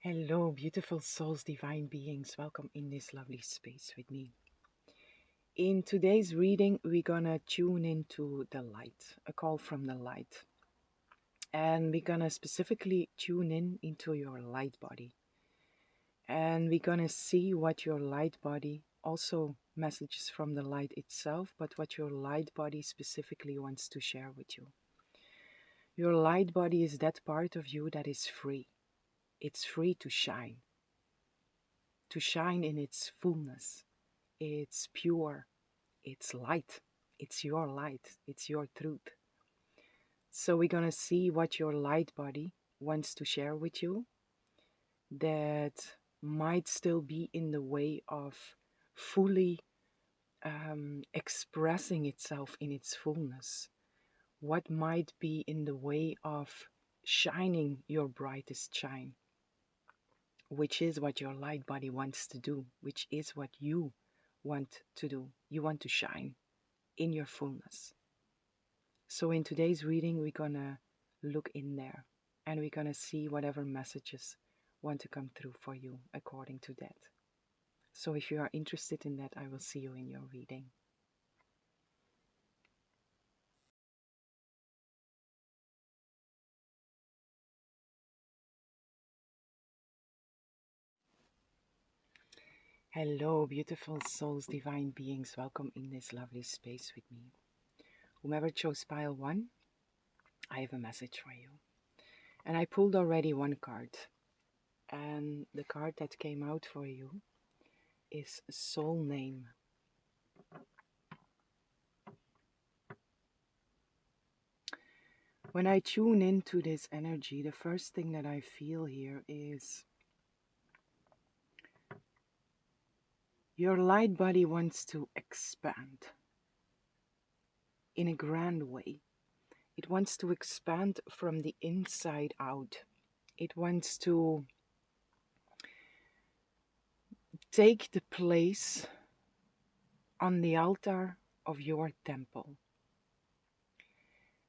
Hello, beautiful souls, divine beings. Welcome in this lovely space with me. In today's reading, we're gonna tune into the light, a call from the light. And we're gonna specifically tune into your light body. And we're gonna see what your light body, also messages from the light itself, but what your light body specifically wants to share with you. Your light body is that part of you that is free. It's free to shine in its fullness. It's pure, it's light, it's your light, it's your truth. So we're gonna see what your light body wants to share with you that might still be in the way of fully expressing itself in its fullness. What might be in the way of shining your brightest shine, which is what your light body wants to do, which is what you want to do. You want to shine in your fullness. So in today's reading, we're gonna look in there and we're gonna see whatever messages want to come through for you according to that. So if you are interested in that, I will see you in your reading. Hello, beautiful souls, divine beings. Welcome in this lovely space with me. Whomever chose pile 1, I have a message for you. And I pulled already one card. And the card that came out for you is Soul Name. When I tune into this energy, the first thing that I feel here is your light body wants to expand in a grand way. It wants to expand from the inside out. It wants to take the place on the altar of your temple.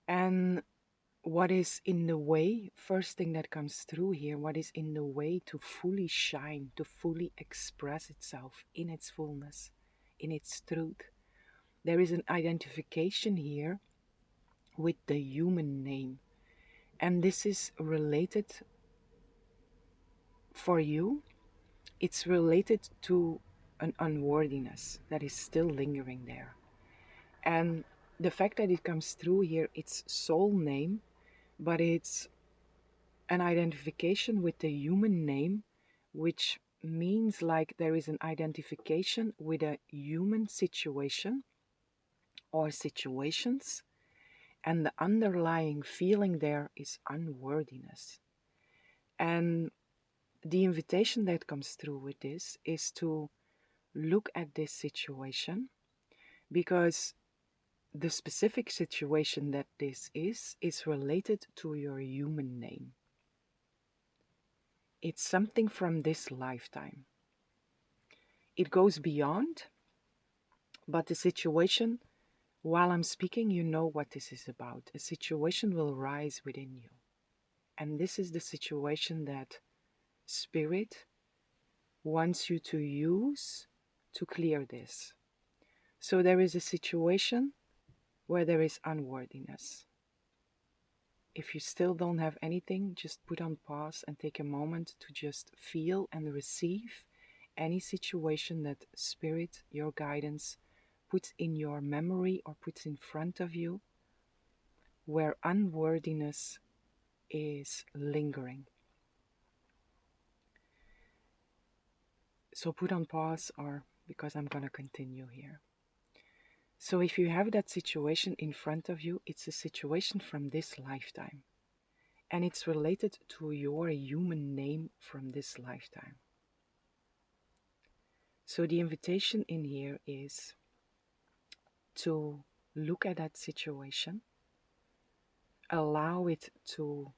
And what is in the way, first thing that comes through here, what is in the way to fully shine, to fully express itself in its fullness, in its truth. There is an identification here with the human name. And this is related for you. It's related to an unworthiness that is still lingering there. And the fact that it comes through here, it's soul name, but it's an identification with the human name, which means like there is an identification with a human situation or situations, and the underlying feeling there is unworthiness. And the invitation that comes through with this is to look at this situation, because the specific situation that this is related to your human name. It's something from this lifetime. It goes beyond, but the situation, while I'm speaking, you know what this is about. A situation will rise within you. And this is the situation that Spirit wants you to use to clear this. So there is a situation where there is unworthiness. If you still don't have anything, just put on pause and take a moment to just feel and receive any situation that Spirit, your guidance, puts in your memory or puts in front of you where unworthiness is lingering. So put on pause, or because I'm going to continue here. So if you have that situation in front of you, it's a situation from this lifetime. And it's related to your human name from this lifetime. So the invitation in here is to look at that situation, allow it to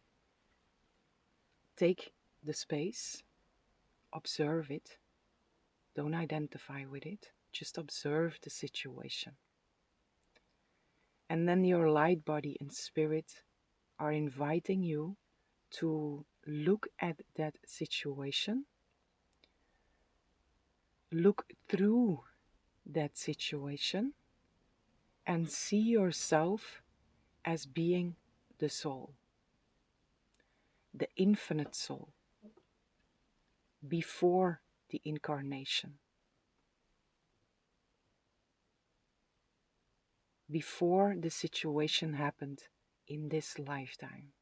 take the space, observe it, don't identify with it, just observe the situation. And then your light body and spirit are inviting you to look at that situation, look through that situation, and see yourself as being the soul, the infinite soul, before the incarnation, before the situation happened in this lifetime.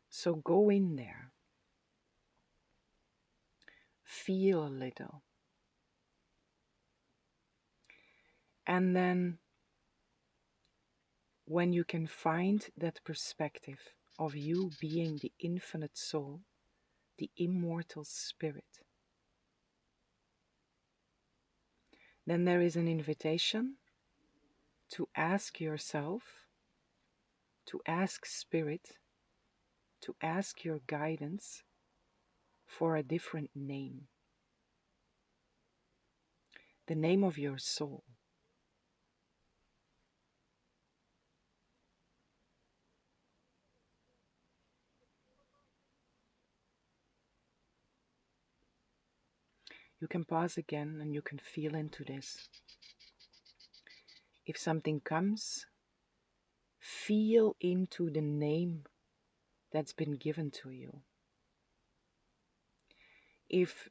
So go in there, feel a little, and then when you can find that perspective of you being the infinite soul, the immortal spirit, then there is an invitation to ask yourself, to ask spirit, to ask your guidance for a different name, the name of your soul. You can pause again and you can feel into this. If something comes, feel into the name that's been given to you. If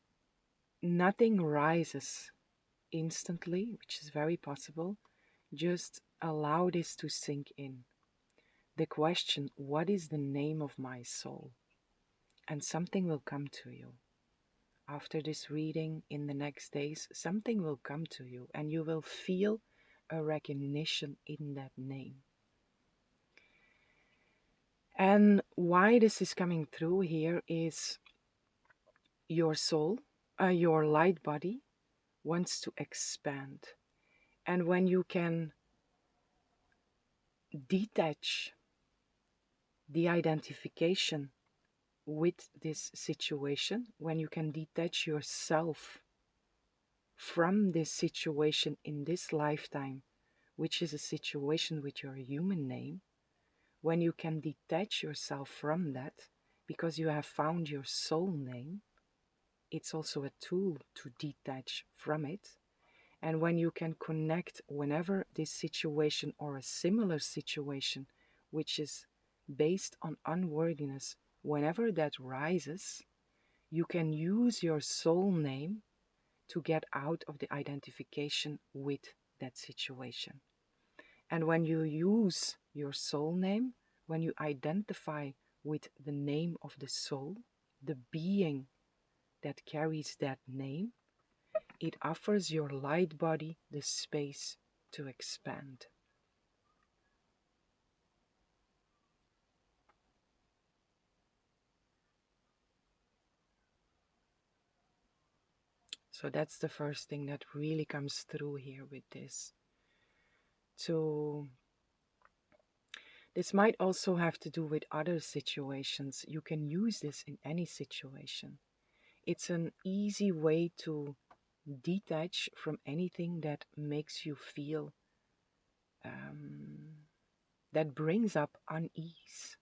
nothing rises instantly, which is very possible, just allow this to sink in. The question, what is the name of my soul? And something will come to you. After this reading, in the next days, something will come to you and you will feel a recognition in that name. And why this is coming through here is your soul, your light body wants to expand. And when you can detach the identification with this situation, when you can detach yourself from this situation in this lifetime, which is a situation with your human name, when you can detach yourself from that because you have found your soul name, it's also a tool to detach from it. And when you can connect whenever this situation or a similar situation, which is based on unworthiness, whenever that rises, you can use your soul name to get out of the identification with that situation. And when you use your soul name, when you identify with the name of the soul, the being that carries that name, it offers your light body the space to expand. So that's the first thing that really comes through here with this. This might also have to do with other situations. You can use this in any situation. It's an easy way to detach from anything that makes you feel, that brings up unease.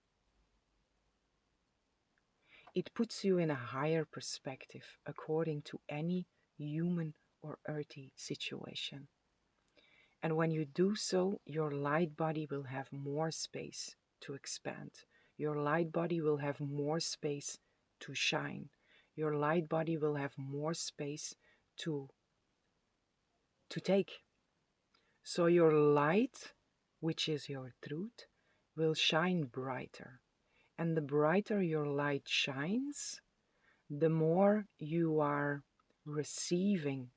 It puts you in a higher perspective according to any human or earthy situation. And when you do so, your light body will have more space to expand. Your light body will have more space to shine. Your light body will have more space to take. So your light, which is your truth, will shine brighter. And the brighter your light shines, the more you are receiving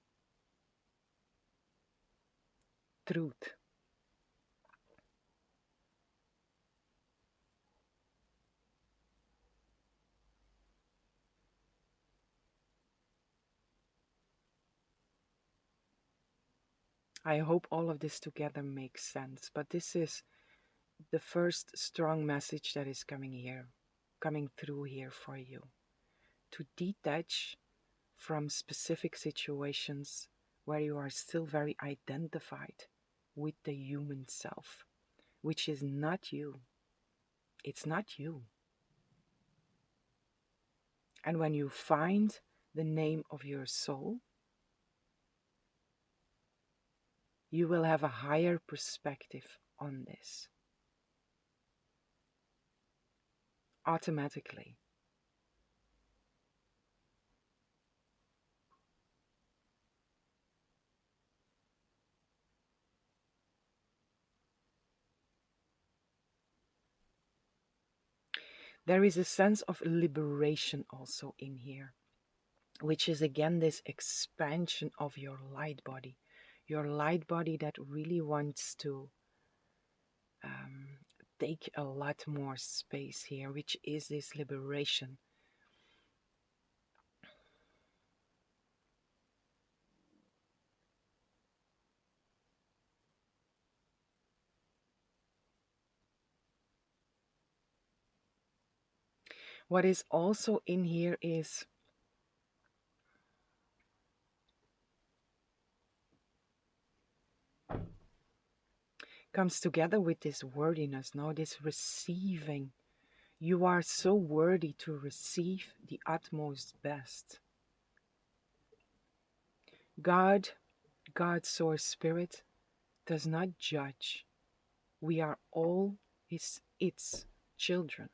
truth. I hope all of this together makes sense, but this is the first strong message that is coming through here for you. To detach from specific situations where you are still very identified with the human self, which is not you. It's not you. And when you find the name of your soul, you will have a higher perspective on this automatically. There is a sense of liberation also in here, which is again this expansion of your light body. Your light body that really wants to um, take a lot more space here, which is this liberation. What is also in here is comes together with this worthiness, now this receiving. You are so worthy to receive the utmost best. God, God's source spirit, does not judge. We are all its children,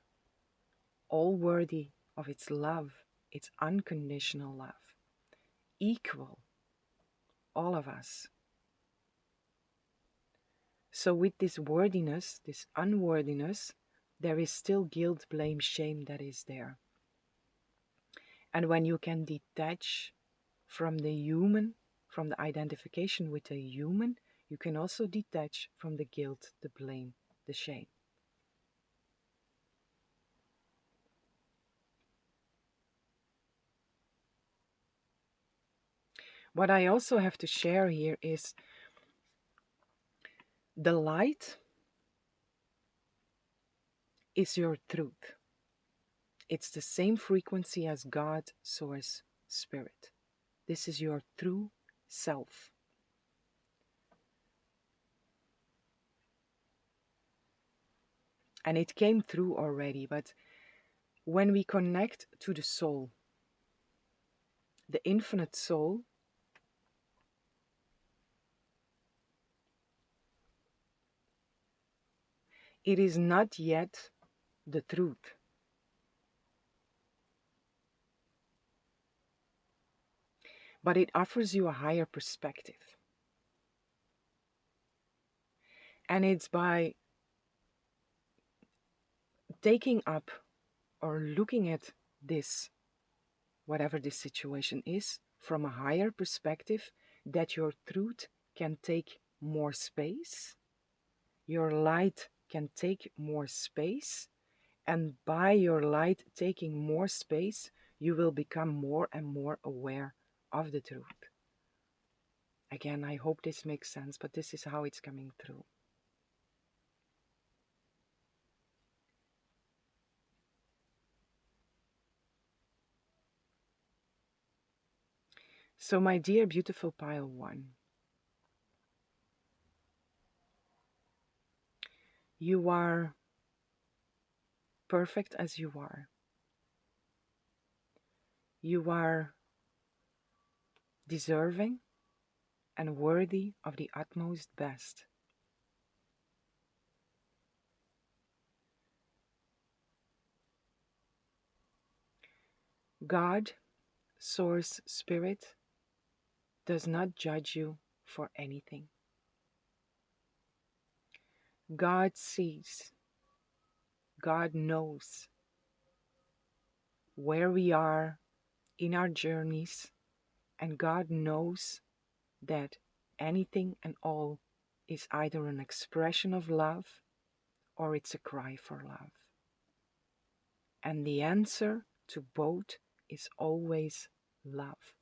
all worthy of its love, its unconditional love, equal, all of us. So with this worthiness, this unworthiness, there is still guilt, blame, shame that is there. And when you can detach from the human, from the identification with the human, you can also detach from the guilt, the blame, the shame. What I also have to share here is the light is your truth. It's the same frequency as God, Source, Spirit. This is your true self. And it came through already, but when we connect to the soul, the infinite soul, it is not yet the truth. But it offers you a higher perspective. And it's by taking up or looking at this, whatever this situation is, from a higher perspective, that your truth can take more space, your light can take more space, and by your light taking more space, you will become more and more aware of the truth. Again, I hope this makes sense, but this is how it's coming through. So, my dear beautiful pile one, you are perfect as you are. You are deserving and worthy of the utmost best. God, Source, Spirit, does not judge you for anything. God sees, God knows where we are in our journeys, and God knows that anything and all is either an expression of love or it's a cry for love. And the answer to both is always love,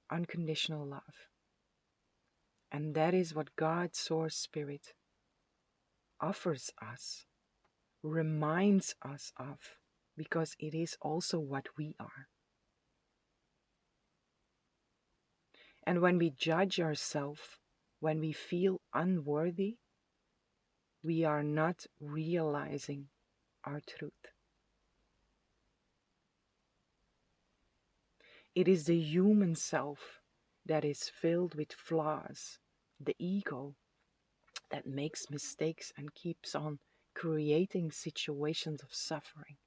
unconditional love. And that is what God's Source Spirit offers us, reminds us of, because it is also what we are. And when we judge ourselves, when we feel unworthy, we are not realizing our truth. It is the human self that is filled with flaws, the ego that makes mistakes and keeps on creating situations of suffering.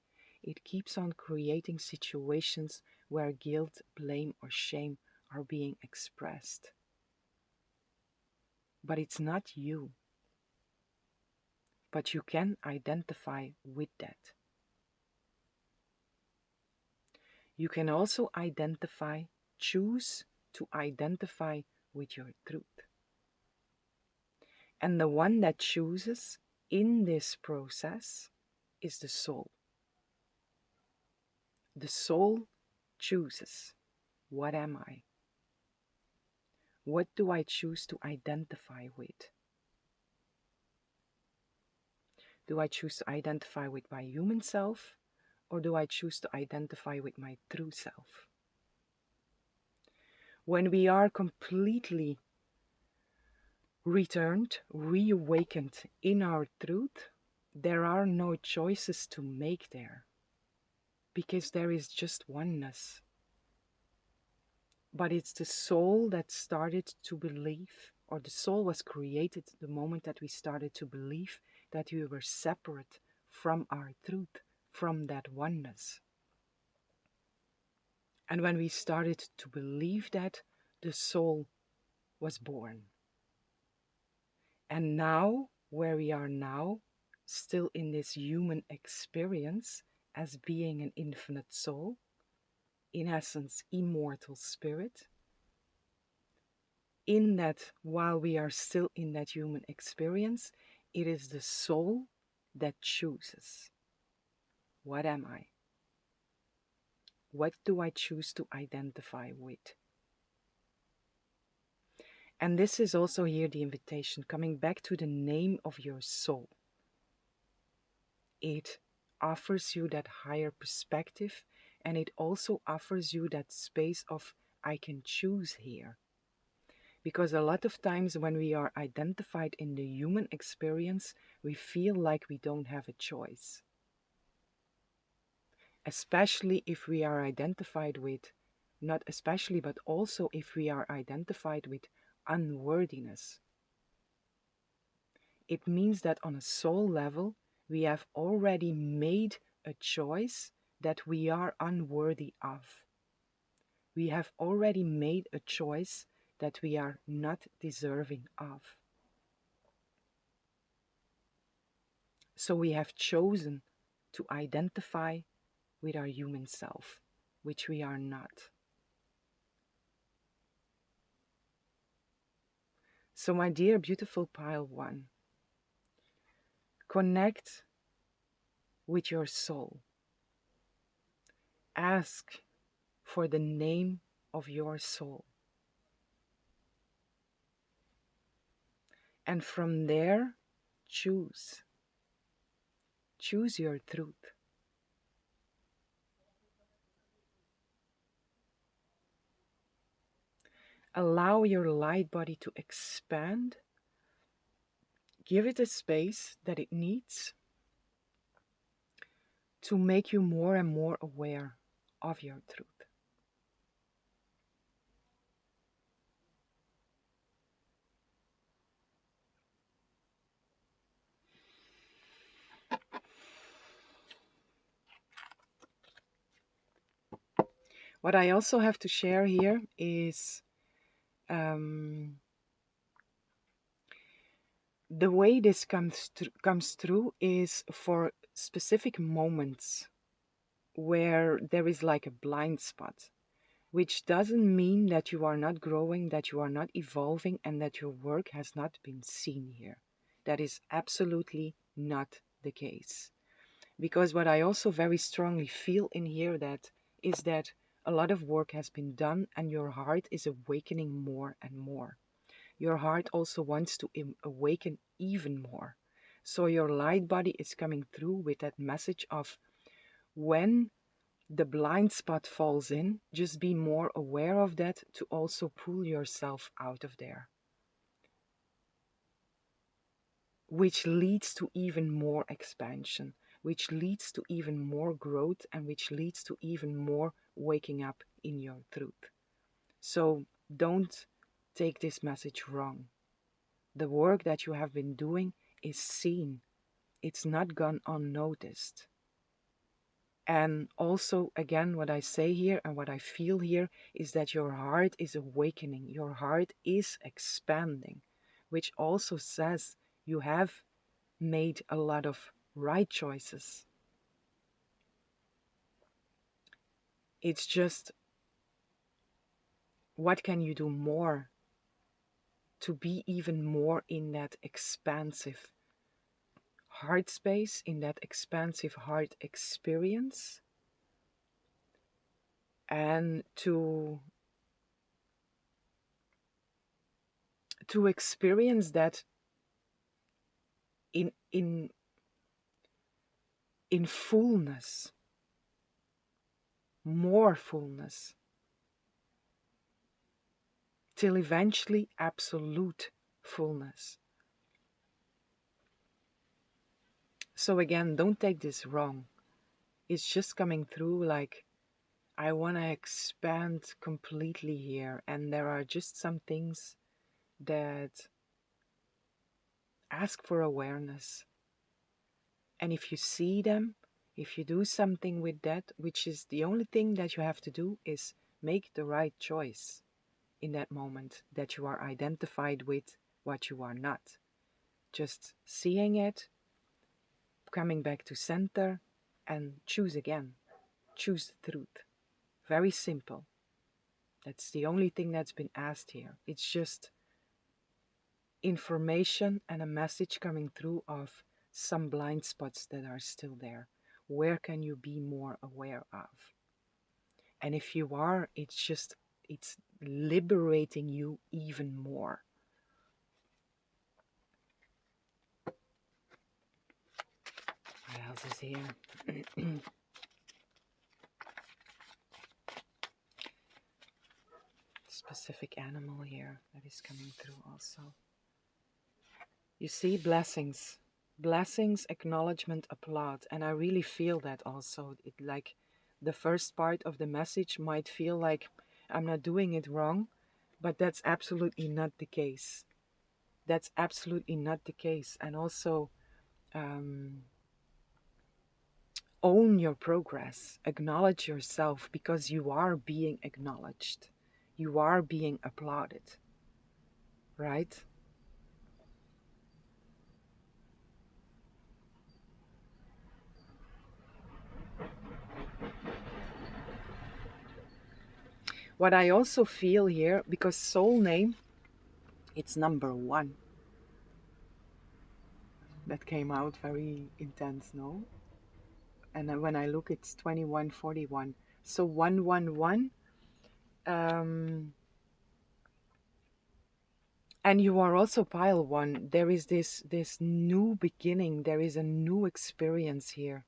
It keeps on creating situations where guilt, blame, or shame are being expressed. But it's not you. But you can identify with that. You can also choose to identify with your truth. And the one that chooses in this process is the soul. The soul chooses. What am I? What do I choose to identify with? Do I choose to identify with my human self, or do I choose to identify with my true self? When we are completely returned, reawakened in our truth, there are no choices to make there, because there is just oneness. But it's the soul that started to believe, or the soul was created the moment that we started to believe that we were separate from our truth, from that oneness. And when we started to believe that, the soul was born. And now, where we are now, still in this human experience as being an infinite soul, in essence, immortal spirit, in that while we are still in that human experience, it is the soul that chooses. What am I? What do I choose to identify with? And this is also here the invitation, coming back to the name of your soul. It offers you that higher perspective, and it also offers you that space of I can choose here. Because a lot of times when we are identified in the human experience, we feel like we don't have a choice. Especially if we are identified with, not especially, but also if we are identified with unworthiness. It means that on a soul level, we have already made a choice that we are unworthy of. We have already made a choice that we are not deserving of. So we have chosen to identify with our human self, which we are not. So my dear beautiful pile one, connect with your soul. Ask for the name of your soul. And from there, choose. Choose your truth. Allow your light body to expand. Give it a space that it needs to make you more and more aware of your truth. What I also have to share here is the way this comes through is for specific moments where there is like a blind spot, which doesn't mean that you are not growing, that you are not evolving, and that your work has not been seen here. That is absolutely not the case. Because what I also very strongly feel in here is that a lot of work has been done and your heart is awakening more and more. Your heart also wants to awaken even more. So your light body is coming through with that message of when the blind spot falls in, just be more aware of that to also pull yourself out of there. Which leads to even more expansion. which leads to even more growth and which leads to even more waking up in your truth. So don't take this message wrong. The work that you have been doing is seen. It's not gone unnoticed. And also, again, what I say here and what I feel here is that your heart is awakening. Your heart is expanding, which also says you have made a lot of right choices. It's just, what can you do more to be even more in that expansive heart space, in that expansive heart experience, and to experience that in fullness, more fullness, till eventually absolute fullness. So again, don't take this wrong. It's just coming through like, I want to expand completely here, and there are just some things that ask for awareness. And if you see them, if you do something with that, which is the only thing that you have to do, is make the right choice in that moment that you are identified with what you are not. Just seeing it, coming back to center, and choose again. Choose the truth. Very simple. That's the only thing that's been asked here. It's just information and a message coming through of some blind spots that are still there. Where can you be more aware of? And if you are, it's liberating you even more. What else is here? Specific animal here that is coming through also. You see, blessings. Blessings, acknowledgement, applaud. And I really feel that also. It, like, the first part of the message might feel like I'm not doing it wrong, but that's absolutely not the case. That's absolutely not the case. And also, own your progress. Acknowledge yourself, because you are being acknowledged. You are being applauded. Right? What I also feel here, because soul name, it's number 1. That came out very intense, no? And then when I look, it's 2141. So 111. And you are also pile 1. There is this new beginning. There is a new experience here,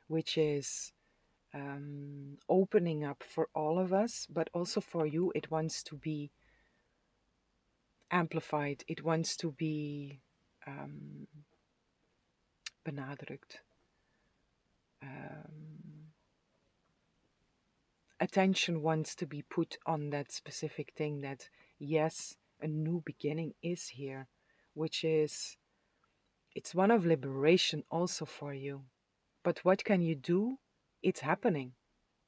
which is opening up for all of us, but also for you. It wants to be amplified. It wants to be benadrukt. Attention wants to be put on that specific thing, that yes, a new beginning is here, which is, it's one of liberation also for you. But what can you do? It's happening,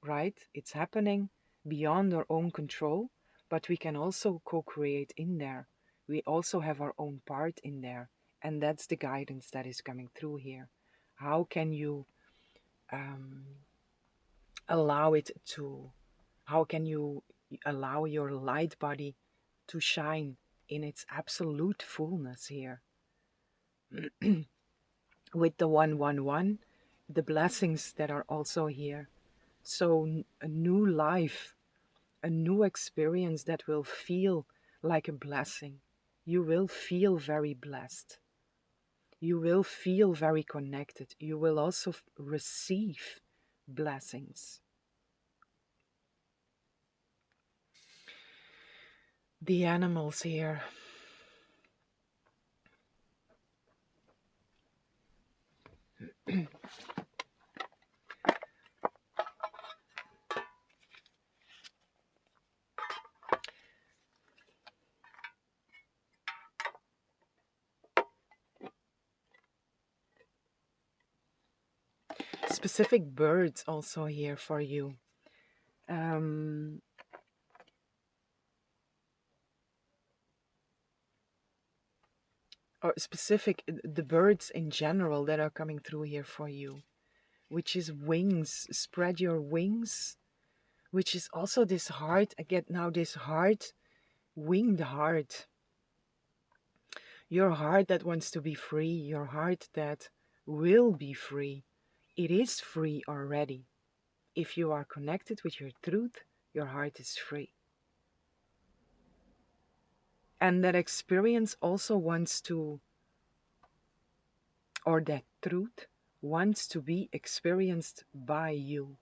right? It's happening beyond our own control, but we can also co-create in there. We also have our own part in there, and that's the guidance that is coming through here. How can you allow it to, how can you allow your light body to shine in its absolute fullness here? With the 111, the blessings that are also here. So a new life, a new experience that will feel like a blessing. You will feel very blessed. You will feel very connected. You will also receive blessings. The animals here. specific birds also here for you. Um, or specific, the birds in general that are coming through here for you, which is wings. Spread your wings, which is also this heart. Again, now this heart, winged heart. Your heart that wants to be free, your heart that will be free. It is free already. If you are connected with your truth, your heart is free. And that experience also wants to, or that truth wants to be experienced by you,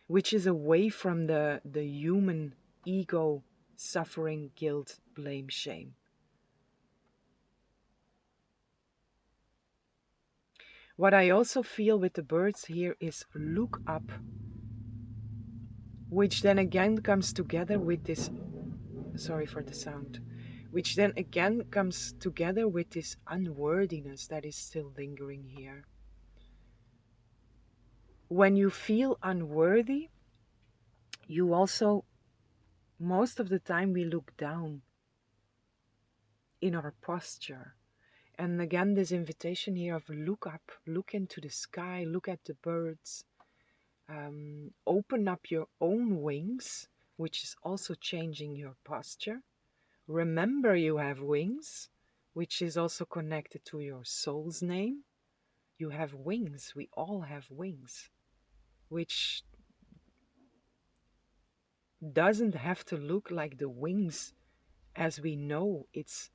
which is away from the human ego, suffering, guilt, blame, shame. What I also feel with the birds here is look up, which then again comes together with this, sorry for the sound, which then again comes together with this unworthiness that is still lingering here. When you feel unworthy, you also, most of the time, we look down in our posture. And again, this invitation here of look up, look into the sky, look at the birds, open up your own wings, which is also changing your posture. Remember you have wings, which is also connected to your soul's name. You have wings. We all have wings, which doesn't have to look like the wings as we know. It's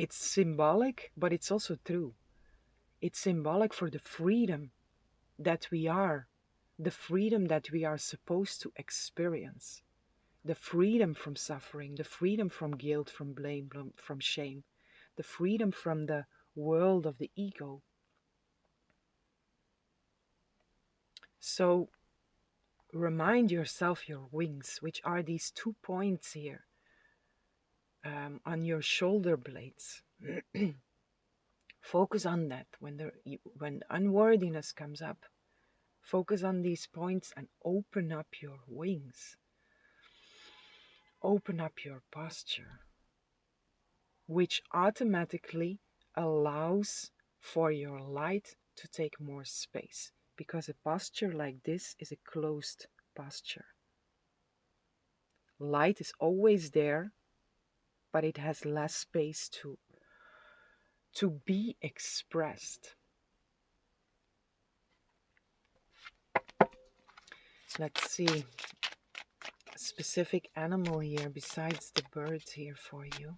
symbolic, but it's also true. It's symbolic for the freedom that we are, the freedom that we are supposed to experience, the freedom from suffering, the freedom from guilt, from blame, from shame, the freedom from the world of the ego. So remind yourself your wings, which are these 2 points here on your shoulder blades. Focus on that when unworthiness comes up. Focus on these points and open up your wings. Open up your posture, which automatically allows for your light to take more space, because a posture like this is a closed posture. Light is always there, but it has less space to be expressed. Let's see a specific animal here besides the birds here for you.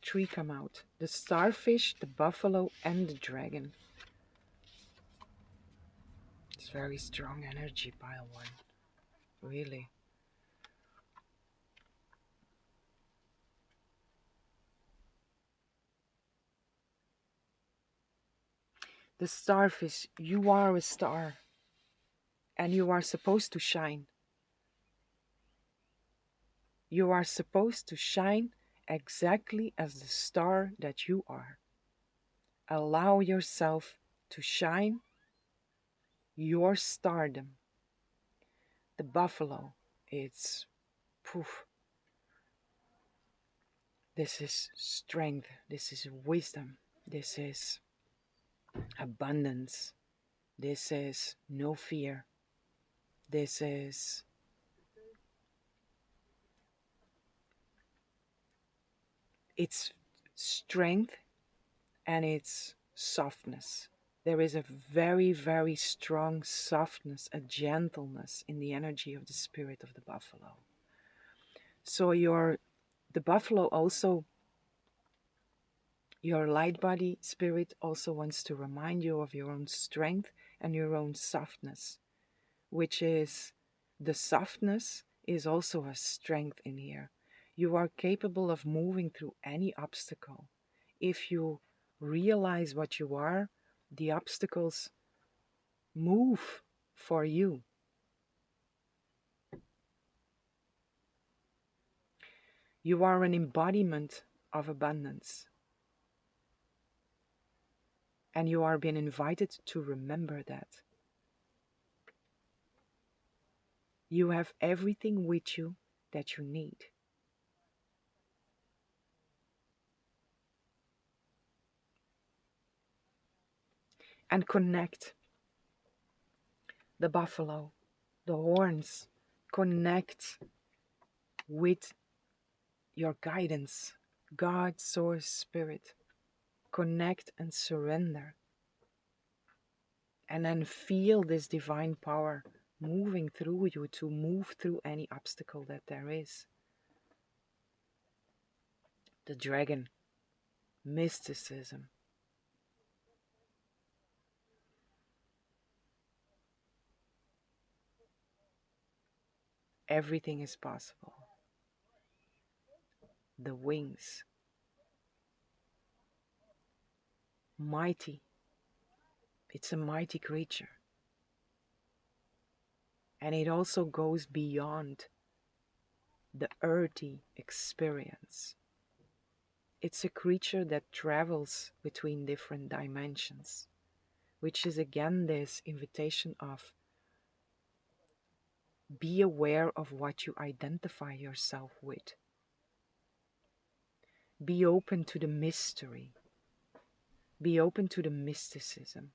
Three come out: the starfish, the buffalo, and the dragon. It's very strong energy, pile one. Really. The starfish, you are a star. And you are supposed to shine. You are supposed to shine exactly as the star that you are. Allow yourself to shine your stardom. The buffalo, it's poof. This is strength. This is wisdom. This is abundance. This is no fear. This is its strength and its softness. There is a very, very strong softness, a gentleness in the energy of the spirit of the buffalo. So the buffalo also, your light body spirit also wants to remind you of your own strength and your own softness, which is the softness is also a strength in here. You are capable of moving through any obstacle. If you realize what you are, the obstacles move for you. You are an embodiment of abundance. And you are being invited to remember that. You have everything with you that you need. And connect the buffalo, the horns, connect with your guidance, God, Source, Spirit. Connect and surrender. And then feel this divine power moving through you to move through any obstacle that there is. The dragon, mysticism. Everything is possible. The wings, mighty. It's a mighty creature. And it also goes beyond the earthy experience. It's a creature that travels between different dimensions, which is again this invitation of be aware of what you identify yourself with. Be open to the mystery. Be open to the mysticism.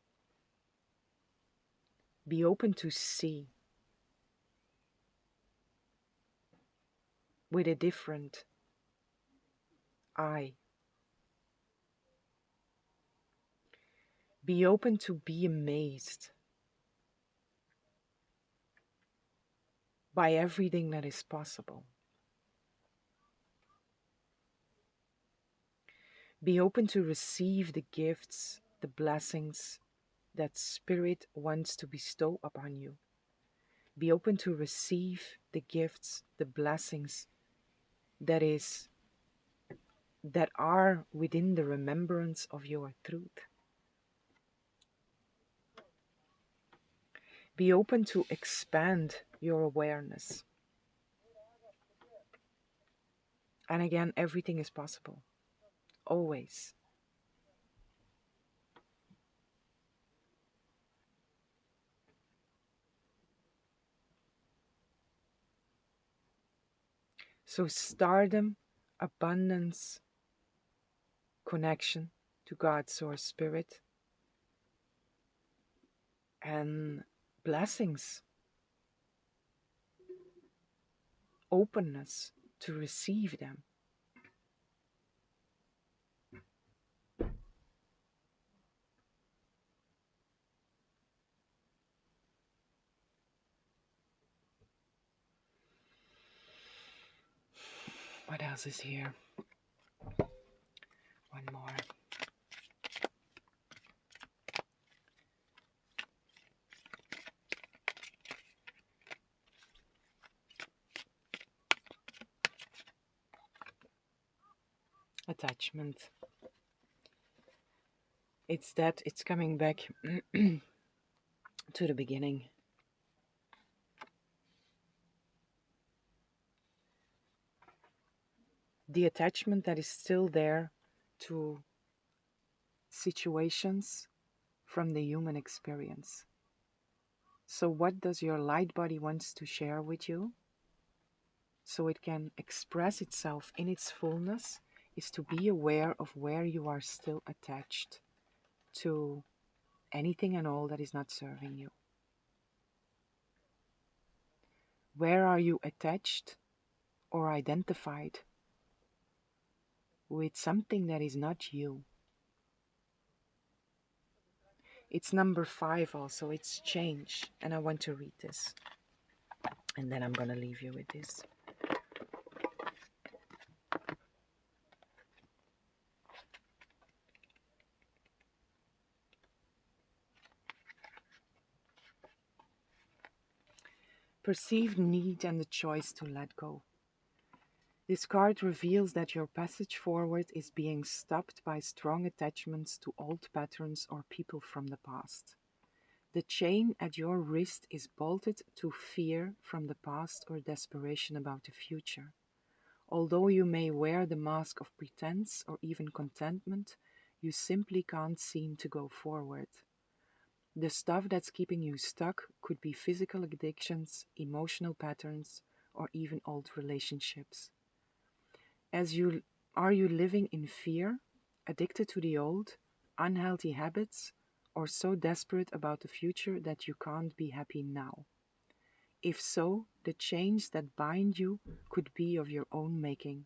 Be open to see with a different eye. Be open to be amazed by everything that is possible. Be open to receive the gifts, the blessings that Spirit wants to bestow upon you. Be open to receive the gifts, the blessings that are within the remembrance of your truth. Be open to expand your awareness. And again, everything is possible. Always. So stardom, abundance, connection to God, Source, Spirit, and blessings, openness to receive them. What else is here? One more. Attachment. It's coming back to the beginning. The attachment that is still there to situations from the human experience. So what does your light body wants to share with you so it can express itself in its fullness is to be aware of where you are still attached to anything and all that is not serving you. Where are you attached or identified with something that is not you? It's number 5 also, it's change. And I want to read this. And then I'm going to leave you with this. perceived need and the choice to let go. This card reveals that your passage forward is being stopped by strong attachments to old patterns or people from the past. The chain at your wrist is bolted to fear from the past or desperation about the future. Although you may wear the mask of pretense or even contentment, you simply can't seem to go forward. The stuff that's keeping you stuck could be physical addictions, emotional patterns, or even old relationships. Are you living in fear, addicted to the old, unhealthy habits, or so desperate about the future that you can't be happy now? If so, the chains that bind you could be of your own making.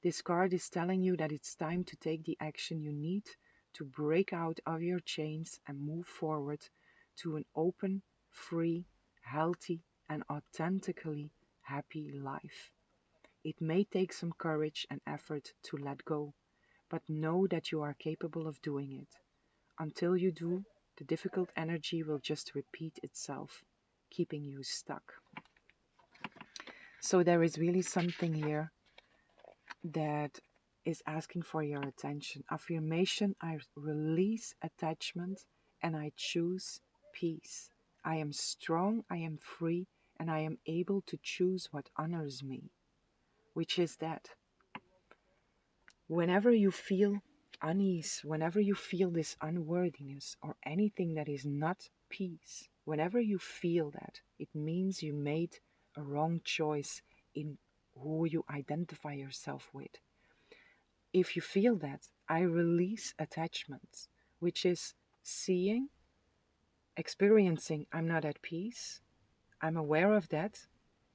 This card is telling you that it's time to take the action you need to break out of your chains and move forward to an open, free, healthy, and authentically happy life. It may take some courage and effort to let go, but know that you are capable of doing it. Until you do, the difficult energy will just repeat itself, keeping you stuck. So there is really something here that is asking for your attention. Affirmation: I release attachment and I choose peace. I am strong, I am free, and I am able to choose what honors me. Which is that whenever you feel unease, whenever you feel this unworthiness or anything that is not peace, whenever you feel that, it means you made a wrong choice in who you identify yourself with. If you feel that, I release attachments, which is seeing, experiencing, I'm not at peace, I'm aware of that,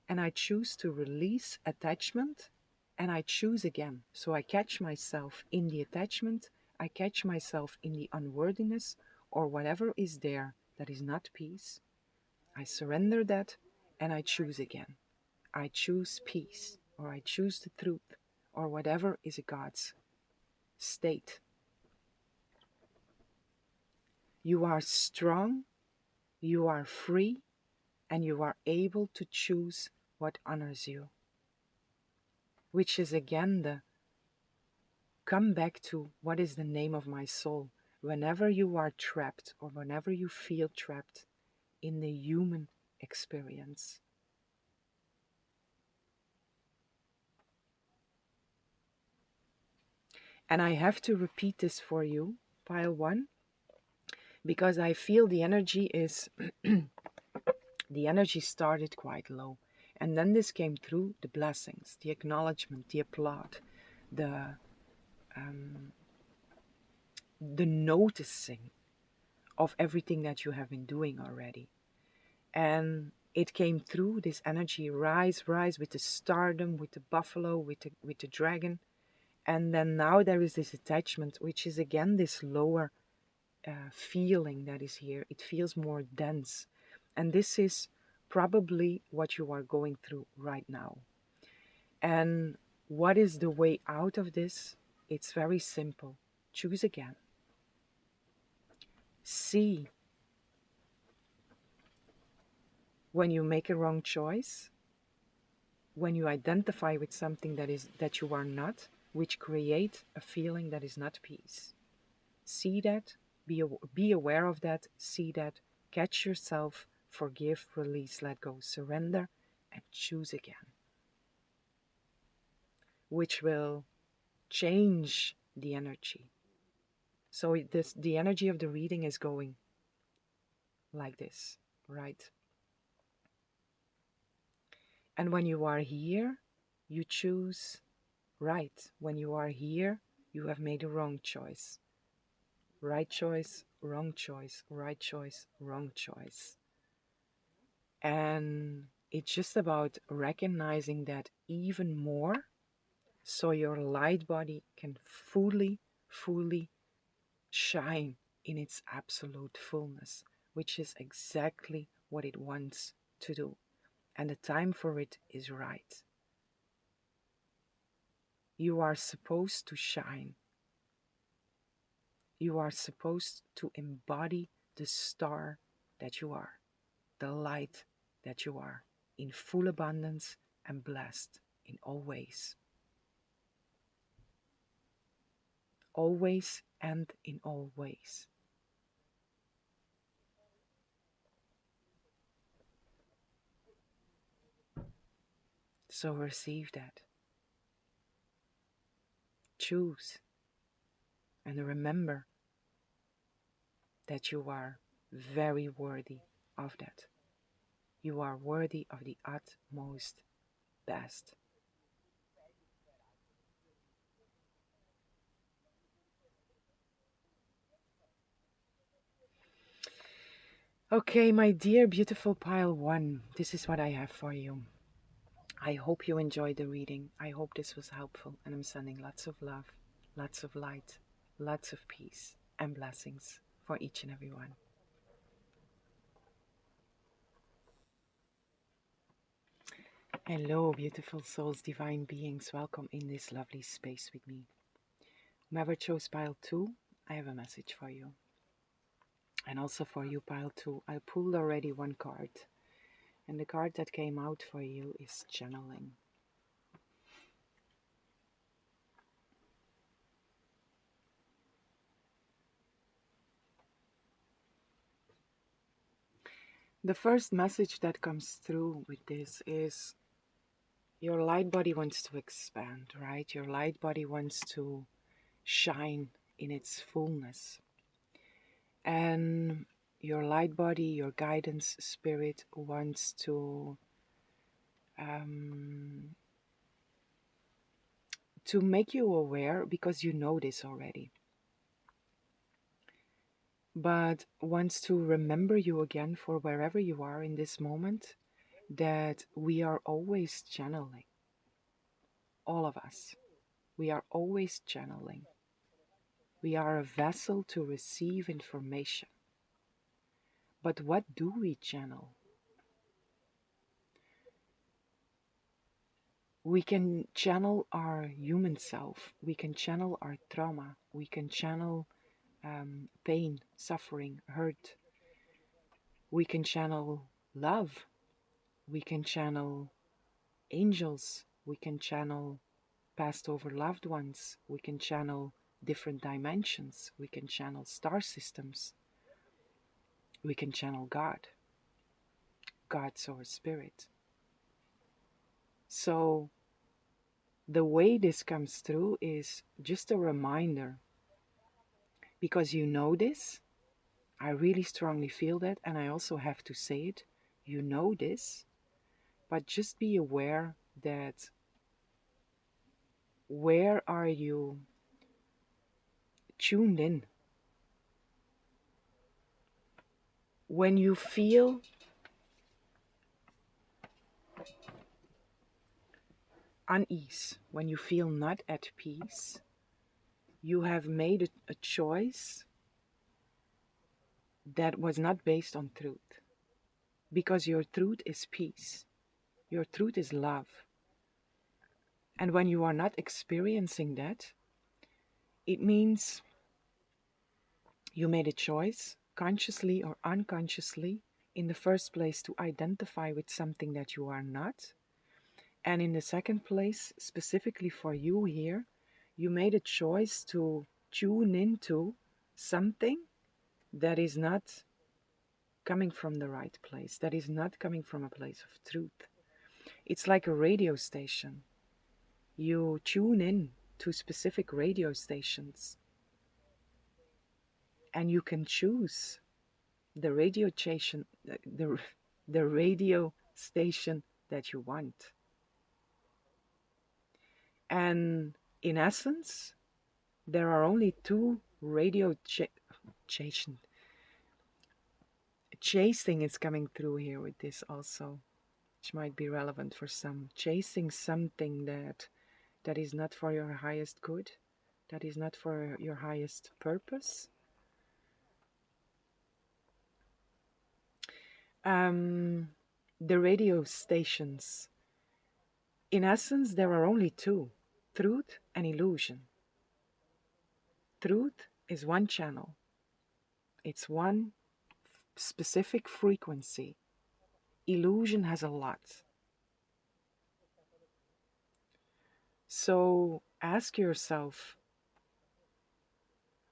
and I choose to release attachment and I choose again. So I catch myself in the attachment, I catch myself in the unworthiness or whatever is there that is not peace. I surrender that and I choose again. I choose peace, or I choose the truth, or whatever is a God's state. You are strong, you are free, and you are able to choose what honors you. Which is again the come back to what is the name of my soul. Whenever you are trapped or whenever you feel trapped in the human experience. And I have to repeat this for you, pile one, because I feel the energy is, the energy started quite low. And then this came through the blessings, the acknowledgement, the applaud, the noticing of everything that you have been doing already. And it came through this energy, rise with the stardom, with the buffalo, with the dragon. And then now there is this attachment, which is again this lower feeling that is here. It feels more dense. And this is probably what you are going through right now. And what is the way out of this? It's very simple. Choose again. See when you make a wrong choice, when you identify with something that you are not, which create a feeling that is not peace. See that, be aware of that, see that, catch yourself, forgive, release, let go, surrender, and choose again. Which will change the energy. So the energy of the reading is going like this, right? And when you are here, you choose right. When you are here, you have made a wrong choice. Right choice, wrong choice, right choice, wrong choice. And it's just about recognizing that even more so your light body can fully shine in its absolute fullness, which is exactly what it wants to do. And the time for it is right. You are supposed to shine. You are supposed to embody the star that you are, the light that you are. in full abundance and blessed in all ways. Always and in all ways. So receive that. Choose and remember that you are very worthy of that. You are worthy of the utmost best. Okay, my dear beautiful pile one, this is what I have for you. I hope you enjoyed the reading. I hope this was helpful, and I'm sending lots of love, lots of light, lots of peace and blessings for each and every one. Hello, beautiful souls, divine beings. Welcome in this lovely space with me. Whoever chose pile 2, I have a message for you. And also for you, pile 2, I pulled already one card. And the card that came out for you is channeling. The first message that comes through with this is your light body wants to expand, right? Your light body wants to shine in its fullness. And your light body, your guidance spirit wants to make you aware, because you know this already, but wants to remember you again for wherever you are in this moment, that we are always channeling. All of us. We are always channeling. We are a vessel to receive information. But what do we channel? We can channel our human self. We can channel our trauma. We can channel pain, suffering, hurt. We can channel love. We can channel angels. We can channel passed over loved ones. We can channel different dimensions. We can channel star systems. We can channel God. God's our spirit. So the way this comes through is just a reminder, because you know this. I really strongly feel that, and I also have to say it. You know this, but just be aware that where are you tuned in? When you feel unease, when you feel not at peace, you have made a choice that was not based on truth. Because your truth is peace. Your truth is love. And when you are not experiencing that, it means you made a choice, consciously or unconsciously, in the first place to identify with something that you are not. And in the second place, specifically for you here, you made a choice to tune into something that is not coming from the right place, that is not coming from a place of truth. It's like a radio station. You tune in to specific radio stations, and you can choose the radio station, the radio station that you want. And in essence, there are only two radio chasing is coming through here with this also, which might be relevant for some. Chasing something that is not for your highest good, that is not for your highest purpose. The radio stations, in essence, there are only two: truth and illusion. Truth is one channel, it's one specific frequency. Illusion has a lot. So ask yourself,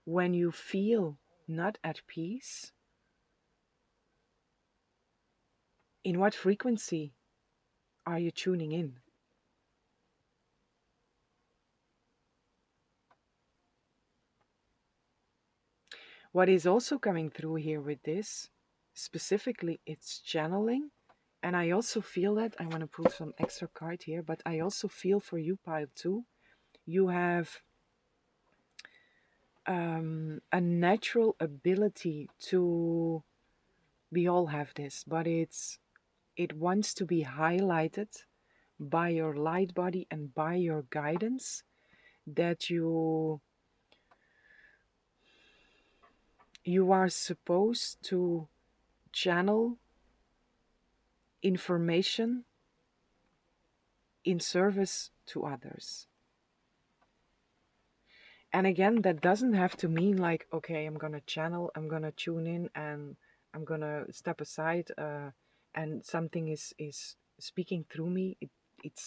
when you feel not at peace, in what frequency are you tuning in? What is also coming through here with this, specifically, it's channeling. And I also feel that, I want to pull some extra card here, but I also feel for you, pile 2, you have a natural ability to, we all have this, but it wants to be highlighted by your light body and by your guidance, that you are supposed to channel information in service to others. And again, that doesn't have to mean like, okay, I'm gonna channel, I'm gonna tune in, and I'm gonna step aside, and something is speaking through me. It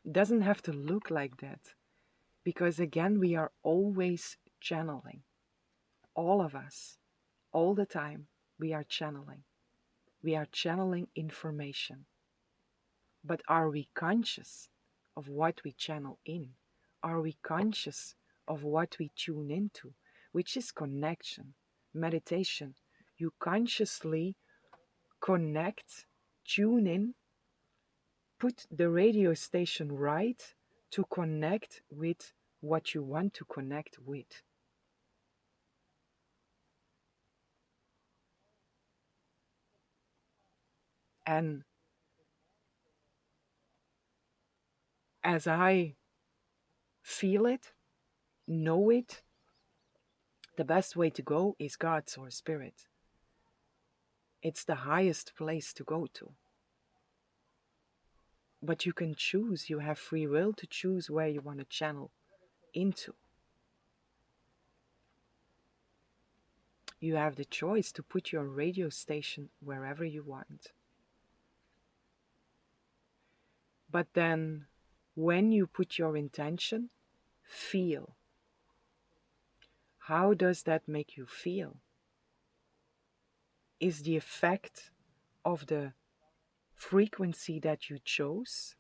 doesn't have to look like that, because again, we are always channeling. All of us, all the time, we are channeling. We are channeling information. But are we conscious of what we channel in? Are we conscious of what we tune into? Which is connection, meditation. You consciously connect, tune in, put the radio station right to connect with what you want to connect with. And as I feel it, know it, the best way to go is God's or Spirit. It's the highest place to go to. But you can choose, you have free will to choose where you want to channel into. You have the choice to put your radio station wherever you want. But then, when you put your intention, feel. How does that make you feel? Is the effect of the frequency that you chose,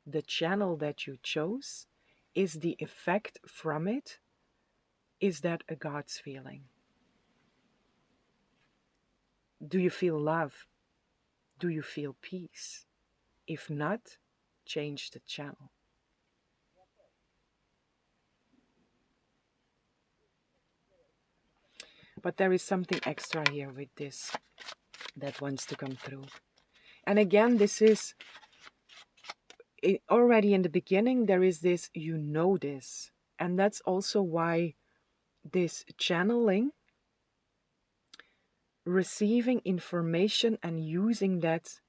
the channel that you chose, is the effect from it, is that a God's feeling? Do you feel love? Do you feel peace? If not, change the channel. But there is something extra here with this that wants to come through. And again, this is already in the beginning, there is this, you know this. And that's also why this channeling, receiving information and using that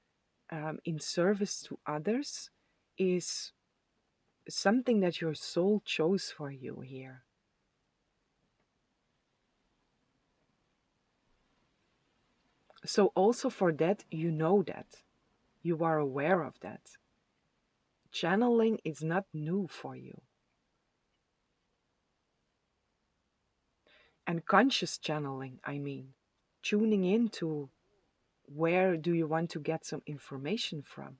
in service to others, is something that your soul chose for you here. So also for that, you know that. You are aware of that. Channeling is not new for you. And conscious channeling, I mean, tuning into where do you want to get some information from.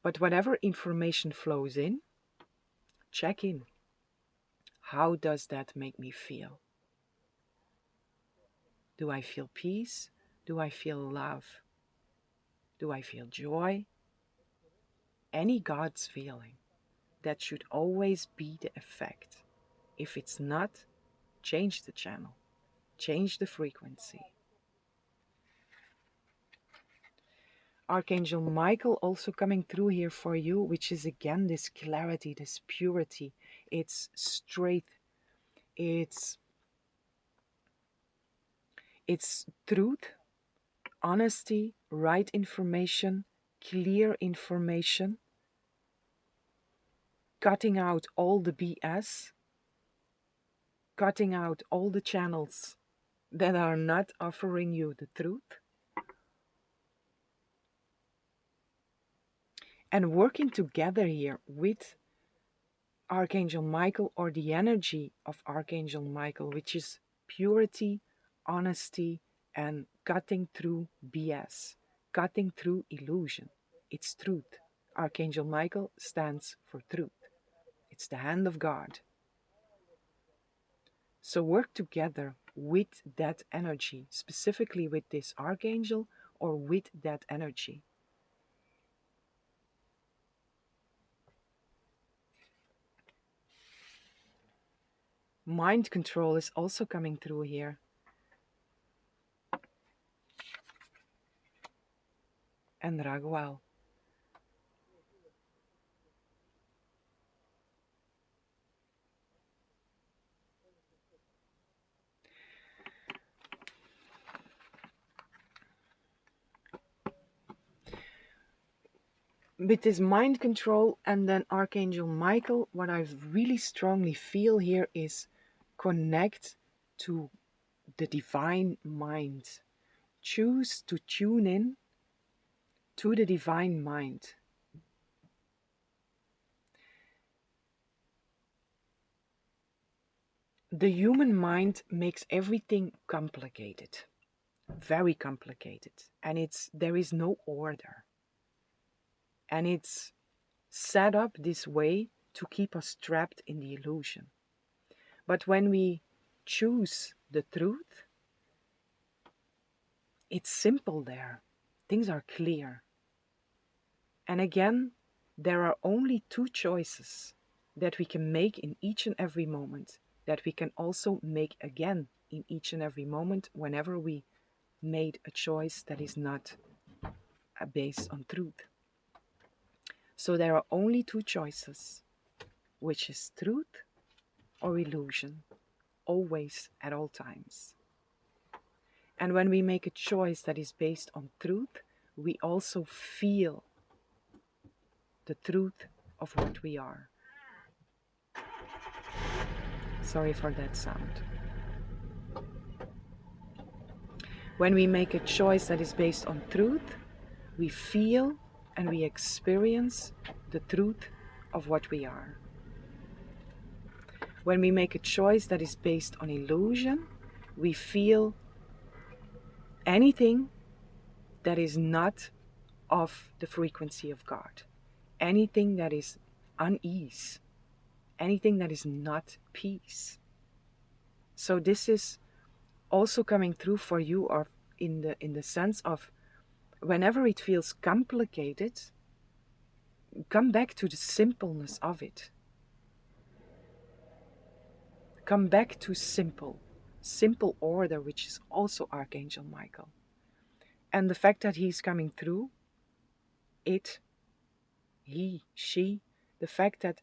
But whatever information flows in, check in. How does that make me feel? Do I feel peace? Do I feel love? Do I feel joy? Any God's feeling. That should always be the effect. If it's not, change the channel. Change the frequency. Archangel Michael also coming through here for you, which is again this clarity, this purity. It's straight. It's truth, honesty, right information, clear information, cutting out all the BS, cutting out all the channels that are not offering you the truth. And working together here with Archangel Michael, or the energy of Archangel Michael, which is purity, honesty, and cutting through BS, cutting through illusion. It's truth. Archangel Michael stands for truth. It's the hand of God. So work together with that energy, specifically with this archangel or with that energy. Mind control is also coming through here. And Raguel. With this mind control and then Archangel Michael, what I really strongly feel here is connect to the divine mind. Choose to tune in to the divine mind. The human mind makes everything complicated, very complicated, and there is no order. And it's set up this way to keep us trapped in the illusion. But when we choose the truth, it's simple there. Things are clear. And again, there are only two choices that we can make in each and every moment, that we can also make again in each and every moment whenever we made a choice that is not based on truth. So there are only two choices, which is truth or illusion, always at all times. And when we make a choice that is based on truth, we also feel the truth of what we are. Sorry for that sound. When we make a choice that is based on truth, we feel and we experience the truth of what we are. When we make a choice that is based on illusion, we feel anything that is not of the frequency of God, anything that is unease, anything that is not peace. So this is also coming through for you, or in the sense of whenever it feels complicated, come back to the simpleness of it. Come back to simple order, which is also Archangel Michael. And the fact that he's coming through, he, she, the fact that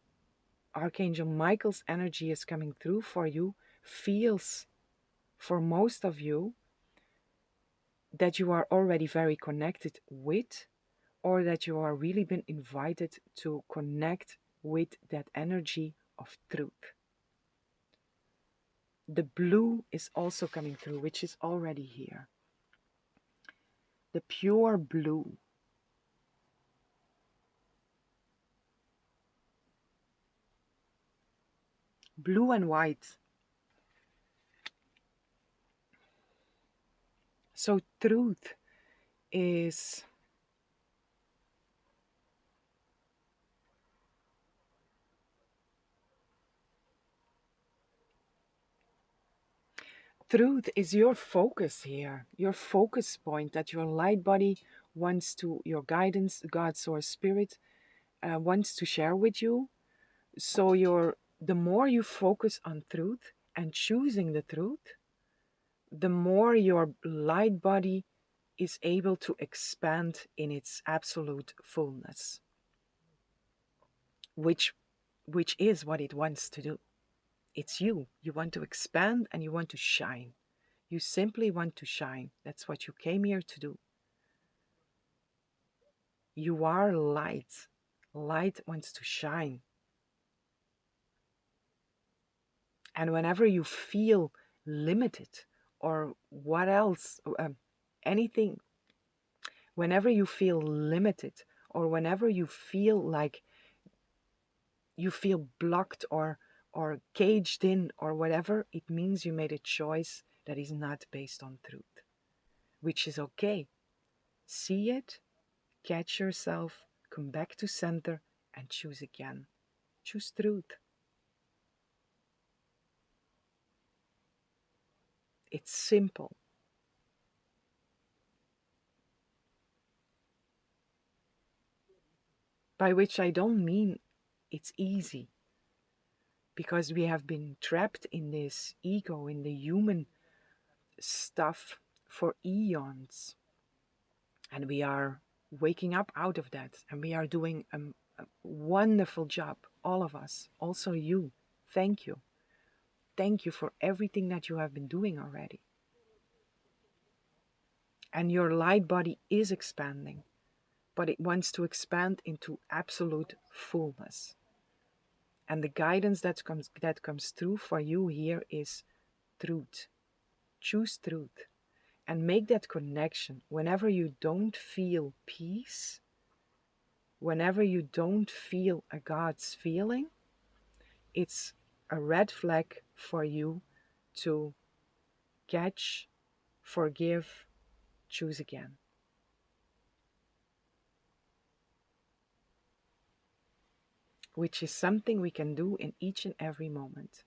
Archangel Michael's energy is coming through for you feels, for most of you, that you are already very connected with, or that you are really been invited to connect with that energy of truth. The blue is also coming through, which is already here. The pure blue. Blue and white. So truth is your focus here, your focus point that your light body wants to, your guidance, God, source, spirit wants to share with you. So the more you focus on truth and choosing the truth, the more your light body is able to expand in its absolute fullness, which is what it wants to do. It's you. You want to expand and you want to shine. You simply want to shine. That's what you came here to do. You are light. Light wants to shine. And whenever you feel limited or what else, anything, whenever you feel limited or whenever you feel like you feel blocked or caged in or whatever, it means you made a choice that is not based on truth, which is okay. See it, catch yourself, come back to center, and choose again. Choose truth. It's simple. By which I don't mean it's easy, because we have been trapped in this ego, in the human stuff for eons. And we are waking up out of that, and we are doing a wonderful job, all of us, also you. Thank you. Thank you for everything that you have been doing already. And your light body is expanding, but it wants to expand into absolute fullness. And the guidance that comes through for you here is truth. Choose truth and make that connection. Whenever you don't feel peace, whenever you don't feel a God's feeling, it's a red flag for you to catch, forgive, choose again. Which is something we can do in each and every moment.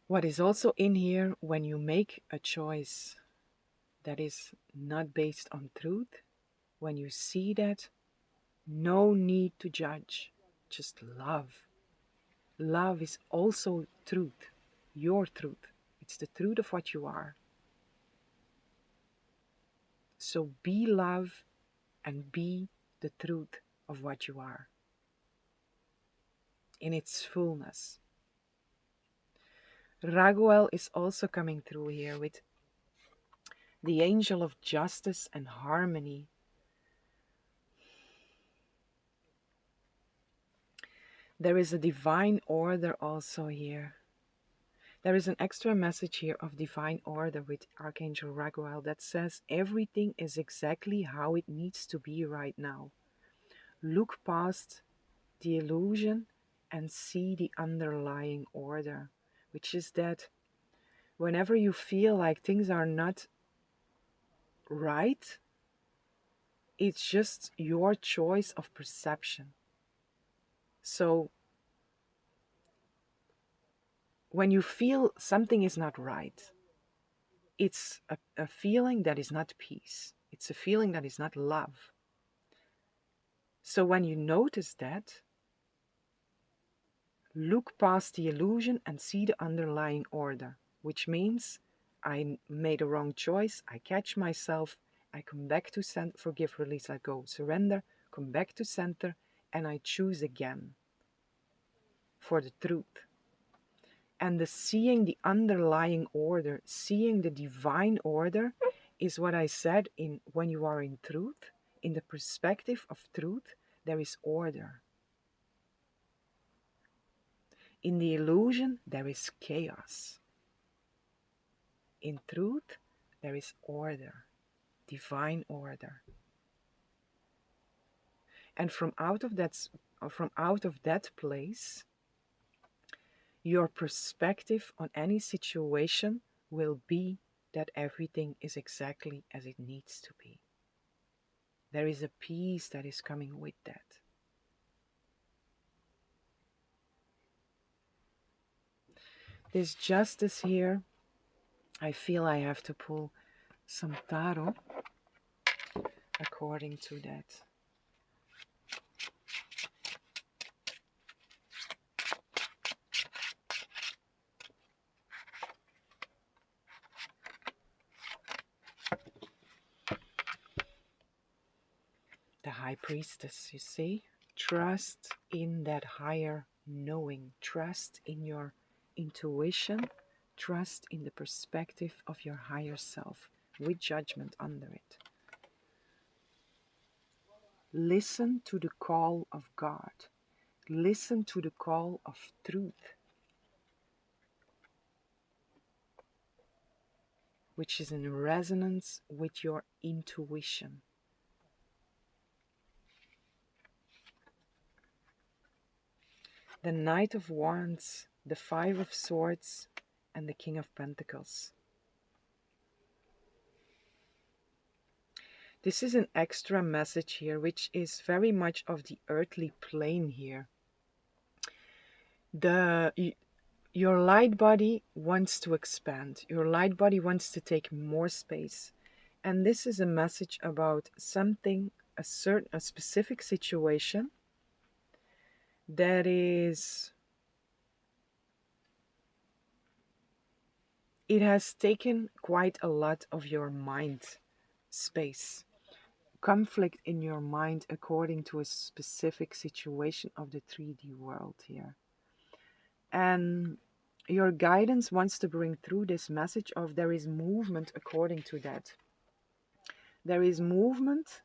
What is also in here, when you make a choice that is not based on truth, when you see that, no need to judge, just love. Love is also truth, your truth. It's the truth of what you are. So be love and be the truth of what you are in its fullness. Raguel is also coming through here with the angel of justice and harmony. There is a divine order also here. There is an extra message here of divine order with Archangel Raguel that says everything is exactly how it needs to be right now. Look past the illusion and see the underlying order, which is that whenever you feel like things are not right, it's just your choice of perception. So when you feel something is not right, it's a feeling that is not peace. It's a feeling that is not love. So when you notice that, look past the illusion and see the underlying order, which means I made a wrong choice, I catch myself, I come back to center, forgive, release, let go, surrender, come back to center, and I choose again for the truth. And the seeing the underlying order, seeing the divine order, is what I said in when you are in truth, in the perspective of truth, there is order. In the illusion, there is chaos. In truth, there is order, divine order. And from out of that place, your perspective on any situation will be that everything is exactly as it needs to be. There is a peace that is coming with that. This justice here, I feel I have to pull some tarot according to that. The High Priestess, you see? Trust in that higher knowing. Trust in your intuition. Trust in the perspective of your higher self with judgment under it. Listen to the call of God. Listen to the call of truth. which is in resonance with your intuition. The Knight of Wands, the Five of Swords, and the King of Pentacles. This is an extra message here, which is very much of the earthly plane here. Your light body wants to expand. Your light body wants to take more space. And this is a message about something, a specific situation that is, it has taken quite a lot of your mind space. Conflict in your mind according to a specific situation of the 3D world here. And your guidance wants to bring through this message of there is movement according to that. There is movement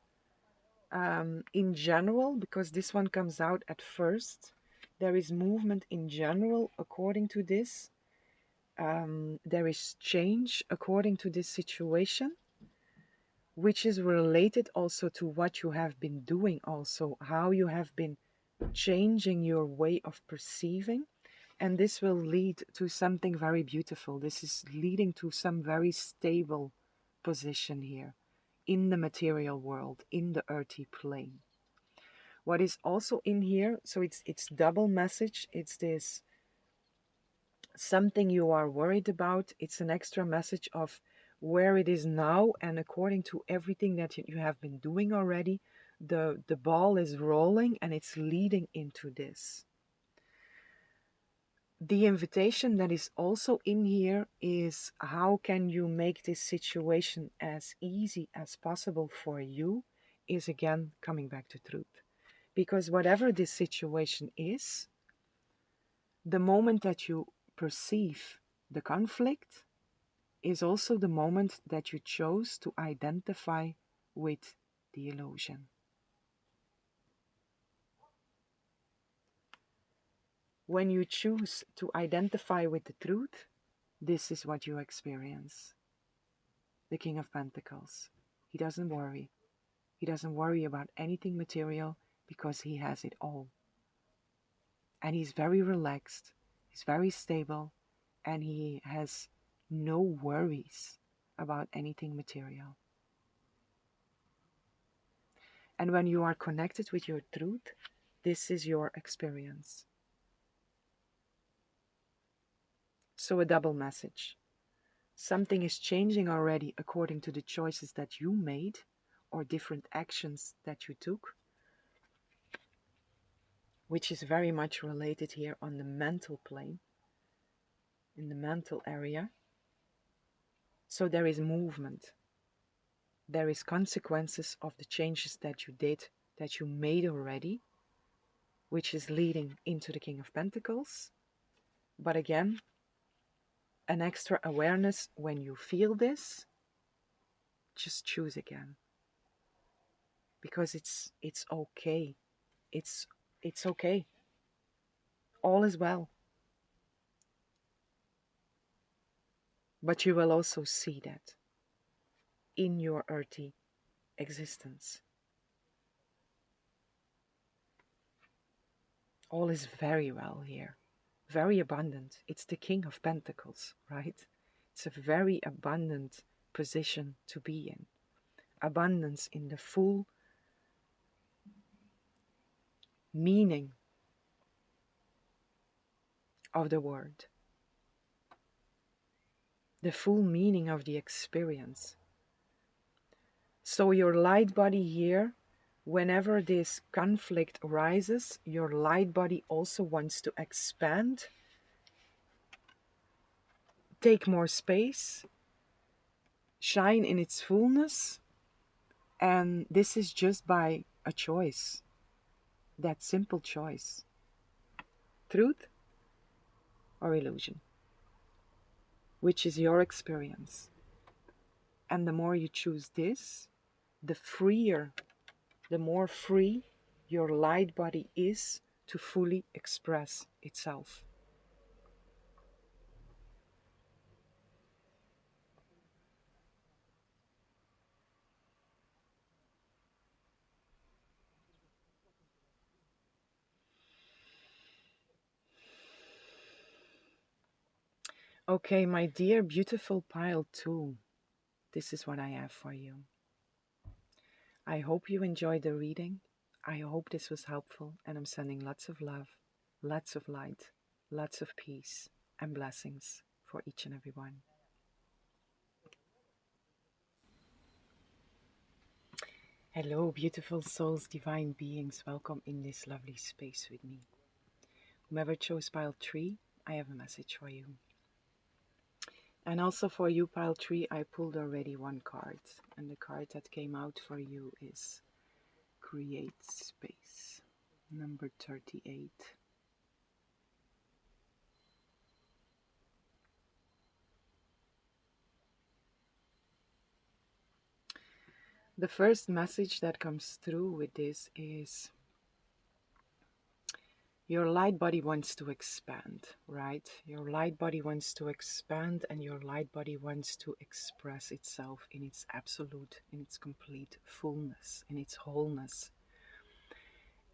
in general, because this one comes out at first. There is movement in general according to this. There is change according to this situation, which is related also to what you have been doing, also how you have been changing your way of perceiving. And this will lead to something very beautiful. This is leading to some very stable position here in the material world, in the earthy plane. What is also in here, so it's double message. It's this something you are worried about. It's an extra message of where it is now, and according to everything that you have been doing already, the ball is rolling and it's leading into this. The invitation that is also in here is how can you make this situation as easy as possible for you, is again coming back to truth. Because whatever this situation is, the moment that you perceive the conflict is also the moment that you chose to identify with the illusion. When you choose to identify with the truth, this is what you experience. The King of Pentacles. He doesn't worry. He doesn't worry about anything material because he has it all. And he's very relaxed. He's very stable. And he has no worries about anything material. And when you are connected with your truth, this is your experience. So a double message. Something is changing already according to the choices that you made or different actions that you took, which is very much related here on the mental plane, in the mental area. So there is movement. There is consequences of the changes that you did, that you made already, which is leading into the King of Pentacles. But again, an extra awareness when you feel this, just choose again. Because it's okay. It's okay. All is well. But you will also see that in your earthy existence. All is very well here. Very abundant. It's the King of Pentacles, right? It's a very abundant position to be in. Abundance in the full meaning of the word. The full meaning of the experience. So your light body here, whenever this conflict arises, your light body also wants to expand, take more space, shine in its fullness, and this is just by a choice. That simple choice. Truth or illusion, which is your experience. And the more you choose this, the freer, the more free your light body is to fully express itself. Okay, my dear beautiful pile 2, this is what I have for you. I hope you enjoyed the reading. I hope this was helpful, and I'm sending lots of love, lots of light, lots of peace and blessings for each and every one. Hello, beautiful souls, divine beings. Welcome in this lovely space with me. Whomever chose pile 3, I have a message for you. And also for you, pile 3, I pulled already one card. And the card that came out for you is Create Space, number 38. The first message that comes through with this is your light body wants to expand, right? Your light body wants to expand, and your light body wants to express itself in its absolute, in its complete fullness, in its wholeness.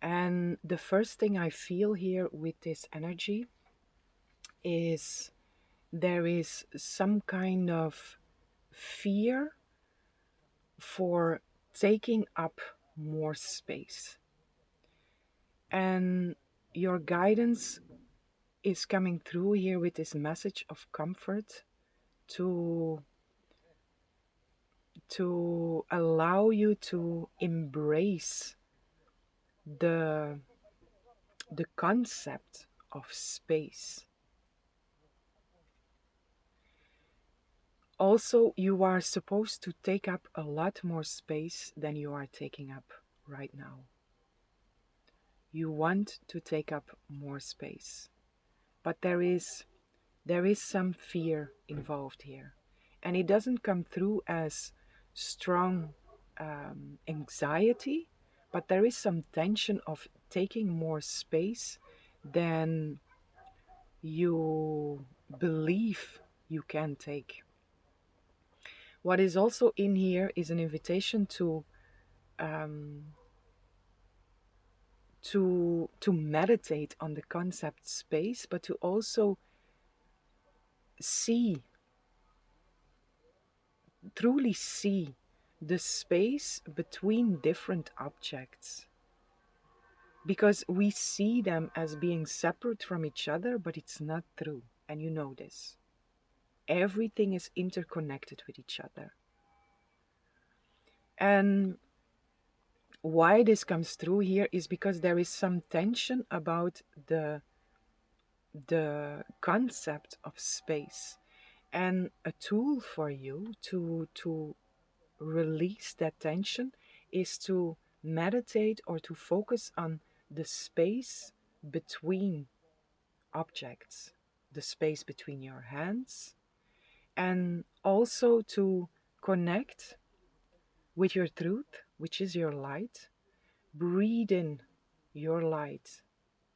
And the first thing I feel here with this energy is there is some kind of fear for taking up more space. And your guidance is coming through here with this message of comfort to allow you to embrace the concept of space. Also, you are supposed to take up a lot more space than you are taking up right now. You want to take up more space, but there is some fear involved here, and it doesn't come through as strong anxiety, but there is some tension of taking more space than you believe you can take. What is also in here is an invitation um, to meditate on the concept space, but to also see, truly see the space between different objects, because we see them as being separate from each other, but it's not true, and you know this. Everything is interconnected with each other. And why this comes through here is because there is some tension about the concept of space, and a tool for you to release that tension is to meditate or to focus on the space between objects, the space between your hands, and also to connect with your truth, which is your light. Breathe in your light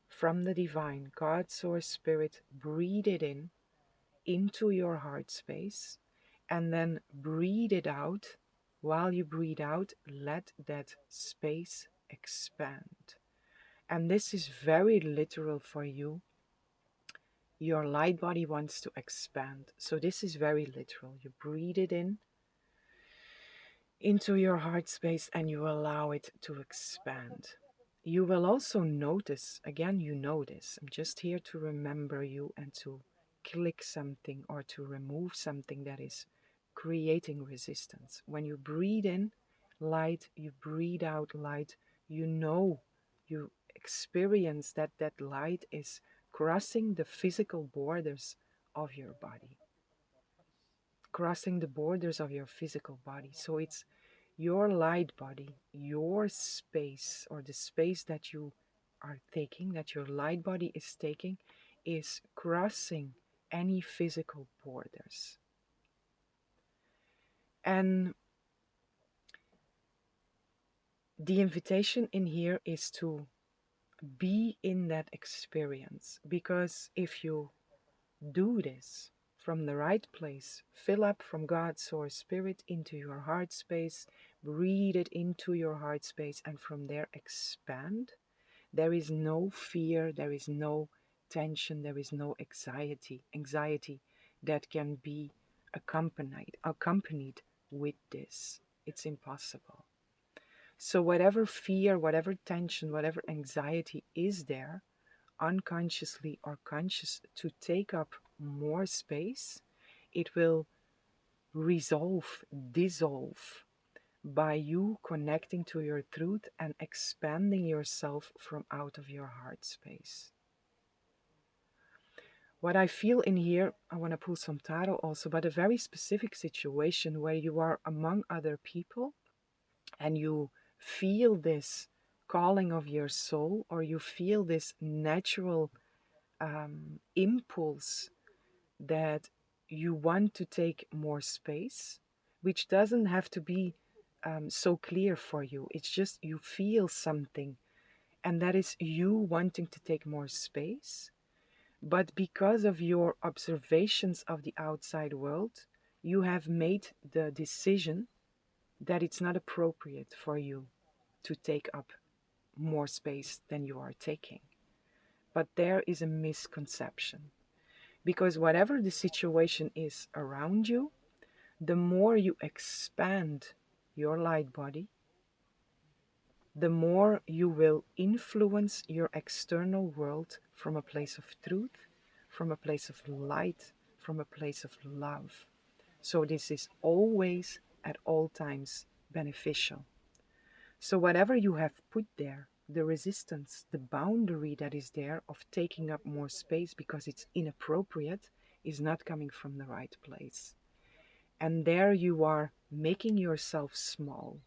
from the divine, God, Source, Spirit. Breathe it in into your heart space, and then breathe it out. While you breathe out, let that space expand. And this is very literal for you. Your light body wants to expand. So this is very literal. You breathe it in into your heart space and you allow it to expand. You will also notice, again, you know this. I'm just here to remember you and to click something or to remove something that is creating resistance. When you breathe in light, you breathe out light, you know, you experience that that light is crossing the physical borders of your body, crossing the borders of your physical body. So it's your light body, your space, or the space that you are taking, that your light body is taking, is crossing any physical borders. And the invitation in here is to be in that experience, because if you do this from the right place, fill up from God, Source, Spirit into your heart space, breathe it into your heart space, and from there expand. There is no fear, there is no tension, there is no anxiety. that can be accompanied with this. It's impossible. So whatever fear, whatever tension, whatever anxiety is there, unconsciously or conscious, to take up more space, it will dissolve by you connecting to your truth and expanding yourself from out of your heart space. What I feel in here, I want to pull some tarot also, but a very specific situation where you are among other people and you feel this calling of your soul, or you feel this natural impulse that you want to take more space, which doesn't have to be so clear for you. It's just you feel something, and that is you wanting to take more space. But because of your observations of the outside world, you have made the decision that it's not appropriate for you to take up more space than you are taking. But there is a misconception. Because whatever the situation is around you, the more you expand your light body, the more you will influence your external world from a place of truth, from a place of light, from a place of love. So this is always, at all times, beneficial. So whatever you have put there, the resistance, the boundary that is there of taking up more space because it's inappropriate, is not coming from the right place. And there you are making yourself small.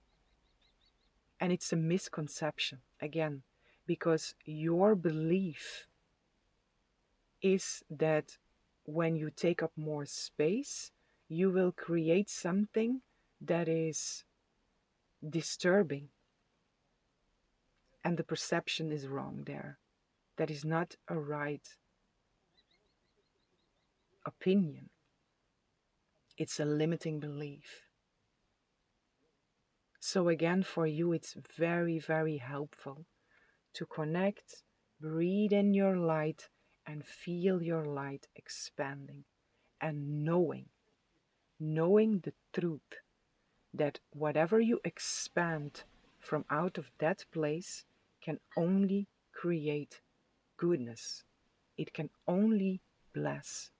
And it's a misconception, again, because your belief is that when you take up more space, you will create something that is disturbing. And the perception is wrong there. That is not a right opinion. It's a limiting belief. So again, for you, it's very, very helpful to connect, breathe in your light, and feel your light expanding. And knowing the truth that whatever you expand from out of that place can only create goodness. It can only bless.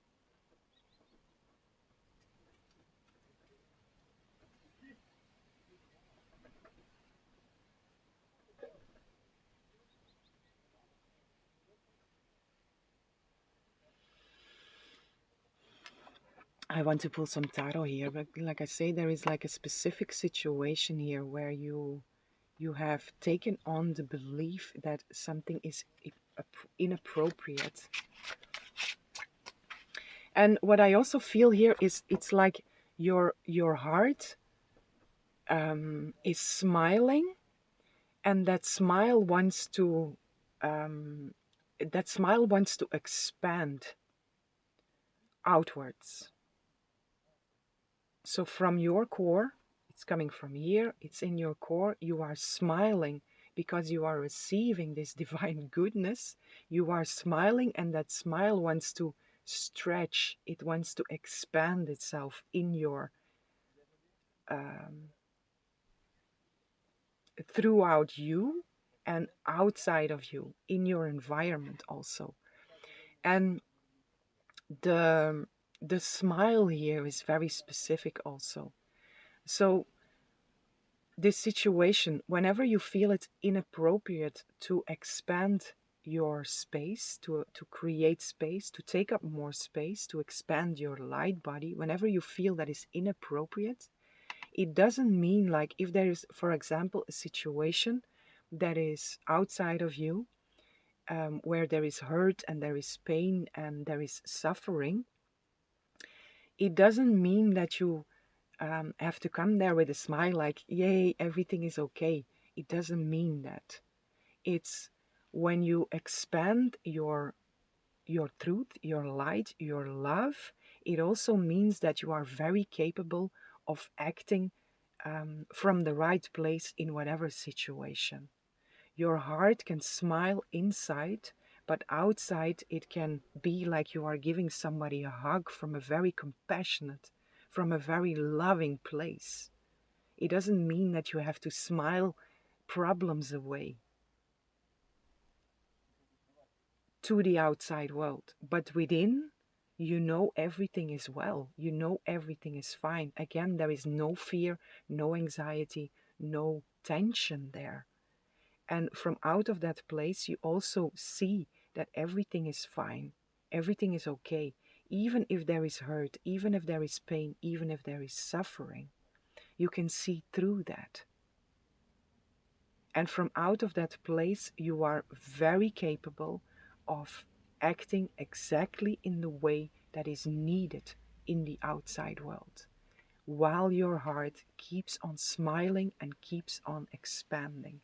I want to pull some tarot here, but like I say, there is like a specific situation here where you have taken on the belief that something is inappropriate. And what I also feel here is it's like your heart is smiling, and um, that smile wants to expand outwards. So from your core, it's coming from here, it's in your core, you are smiling because you are receiving this divine goodness. You are smiling, and that smile wants to stretch, it wants to expand itself in your um, throughout you and outside of you, in your environment also. And the the smile here is very specific also. So this situation, whenever you feel it's inappropriate to expand your space, to create space, to take up more space, to expand your light body, whenever you feel that is inappropriate, it doesn't mean, like, if there is, for example, a situation that is outside of you, where there is hurt and there is pain and there is suffering, it doesn't mean that you have to come there with a smile like, yay, everything is okay. It doesn't mean that. It's when you expand your truth, your light, your love, it also means that you are very capable of acting from the right place in whatever situation. Your heart can smile inside, But outside, it can be like you are giving somebody a hug from a very compassionate, from a very loving place. It doesn't mean that you have to smile problems away to the outside world. But within, you know everything is well. You know everything is fine. Again, there is no fear, no anxiety, no tension there. And from out of that place, you also see that everything is fine. Everything is okay. Even if there is hurt, even if there is pain, even if there is suffering, you can see through that. And from out of that place, you are very capable of acting exactly in the way that is needed in the outside world, while your heart keeps on smiling and keeps on expanding.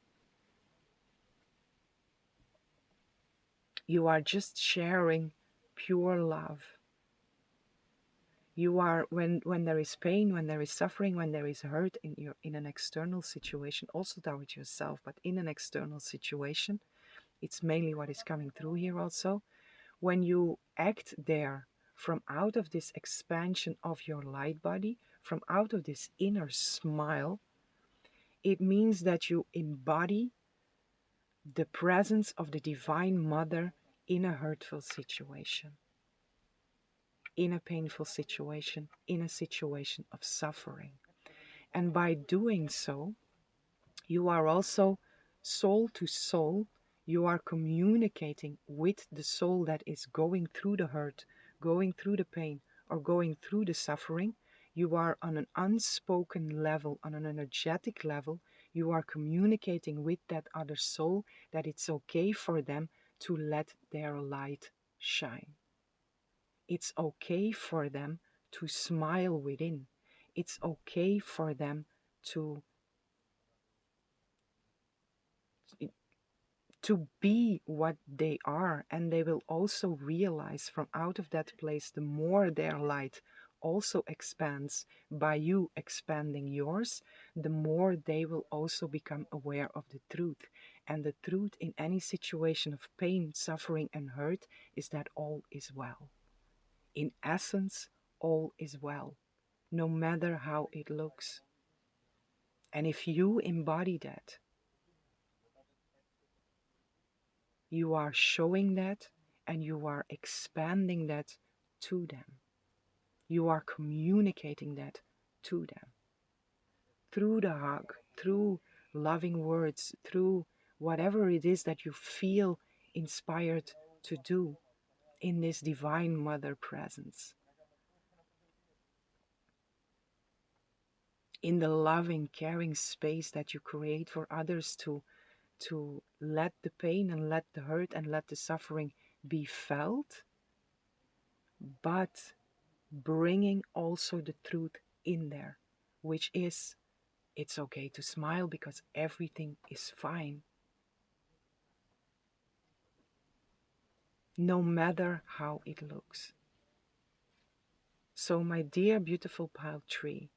You are just sharing pure love. You are, when there is pain, when there is suffering, when there is hurt in an external situation, also towards yourself, but in an external situation, it's mainly what is coming through here also. When you act there from out of this expansion of your light body, from out of this inner smile, it means that you embody the presence of the Divine Mother in a hurtful situation, in a painful situation, in a situation of suffering. And by doing so, you are also soul to soul, you are communicating with the soul that is going through the hurt, going through the pain, or going through the suffering. You are on an unspoken level, on an energetic level. You are communicating with that other soul that it's okay for them to let their light shine. It's okay for them to smile within. It's okay for them to be what they are, and they will also realize from out of that place, the more their light also expands by you expanding yours, the more they will also become aware of the truth. And the truth in any situation of pain, suffering, and hurt is that all is well. In essence, all is well, no matter how it looks. And if you embody that, you are showing that and you are expanding that to them. You are communicating that to them. Through the hug, through loving words, through whatever it is that you feel inspired to do in this Divine Mother presence. In the loving, caring space that you create for others to let the pain and let the hurt and let the suffering be felt, but bringing also the truth in there, which is, it's okay to smile because everything is fine. No matter how it looks. So my dear beautiful pile tree,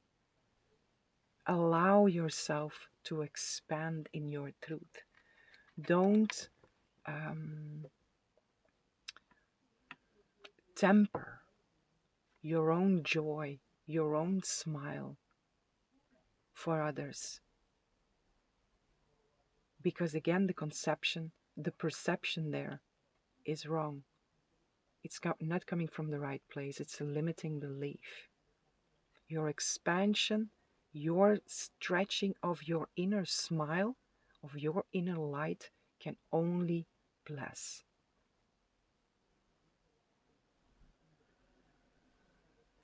allow yourself to expand in your truth. Don't temper your own joy, your own smile for others. Because again, the perception there is wrong. It's not coming from the right place. It's a limiting belief. Your expansion, your stretching of your inner smile, of your inner light can only bless.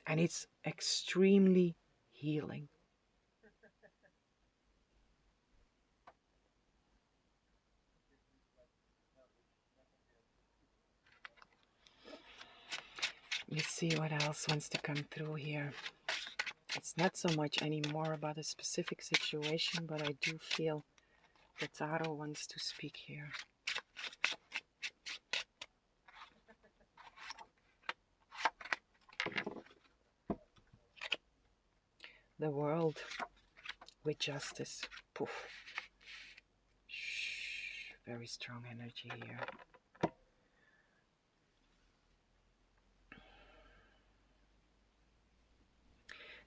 And it's extremely healing. Let's see what else wants to come through here. It's not so much anymore about a specific situation, but I do feel the tarot wants to speak here. The world with justice. Poof. Shh. Very strong energy here.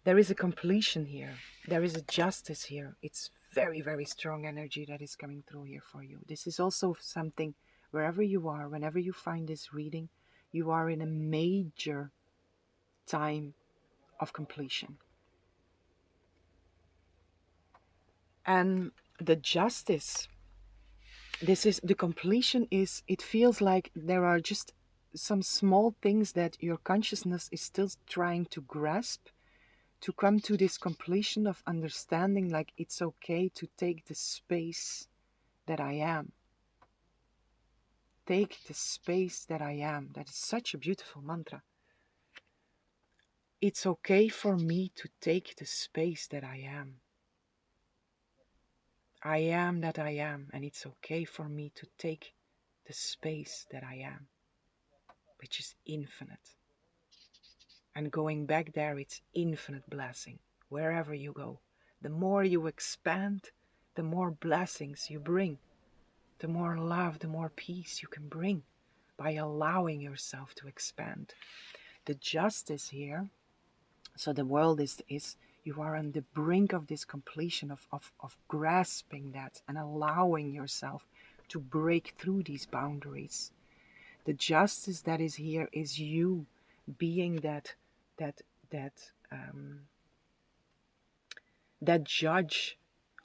There is a completion here. There is a justice here. It's very, very strong energy that is coming through here for you. This is also something, wherever you are, whenever you find this reading, you are in a major time of completion. And the justice, this is the completion, is it feels like there are just some small things that your consciousness is still trying to grasp to come to this completion of understanding, like it's okay to take the space that I am. Take the space that I am. That is such a beautiful mantra. It's okay for me to take the space that I am. I am that I am, and it's okay for me to take the space that I am, which is infinite. And going back there, it's infinite blessing. Wherever you go, the more you expand, the more blessings you bring. The more love, the more peace you can bring by allowing yourself to expand. The justice here, so the world is you are on the brink of this completion of grasping that and allowing yourself to break through these boundaries. The justice that is here is you being that that that um, that judge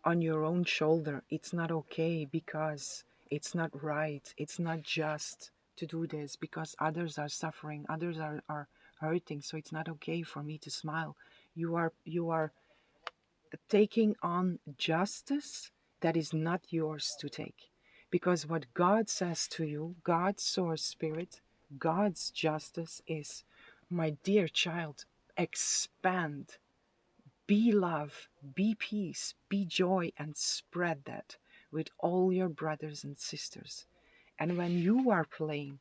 on your own shoulder. It's not okay because it's not right, it's not just to do this because others are suffering, others are hurting, so it's not okay for me to smile. You are taking on justice that is not yours to take, because what God says to you, God's source spirit, God's justice is, my dear child, expand. Be love, be peace, be joy, and spread that with all your brothers and sisters. And when you are playing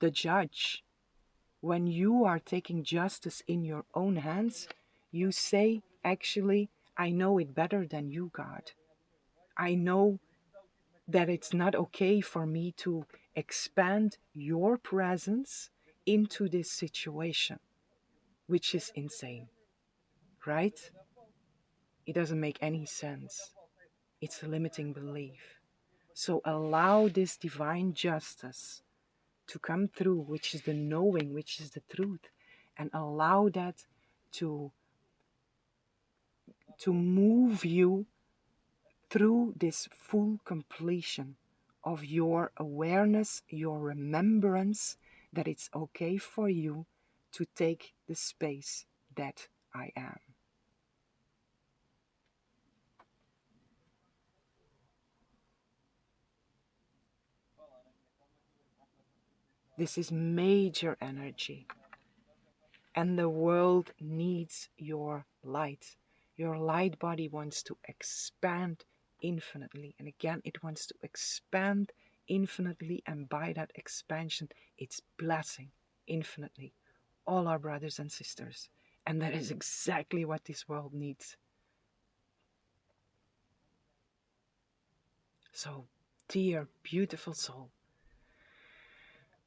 the judge, when you are taking justice in your own hands, you say, actually, I know it better than you, God. I know that it's not okay for me to expand your presence into this situation, which is insane, right? It doesn't make any sense. It's a limiting belief. So allow this divine justice to come through, which is the knowing, which is the truth, and allow that to move you through this full completion of your awareness, your remembrance that it's okay for you to take the space that I am. This is major energy. And the world needs your light. Your light body wants to expand infinitely. And again, it wants to expand infinitely. And by that expansion, it's blessing infinitely all our brothers and sisters. And that is exactly what this world needs. So, dear, beautiful soul,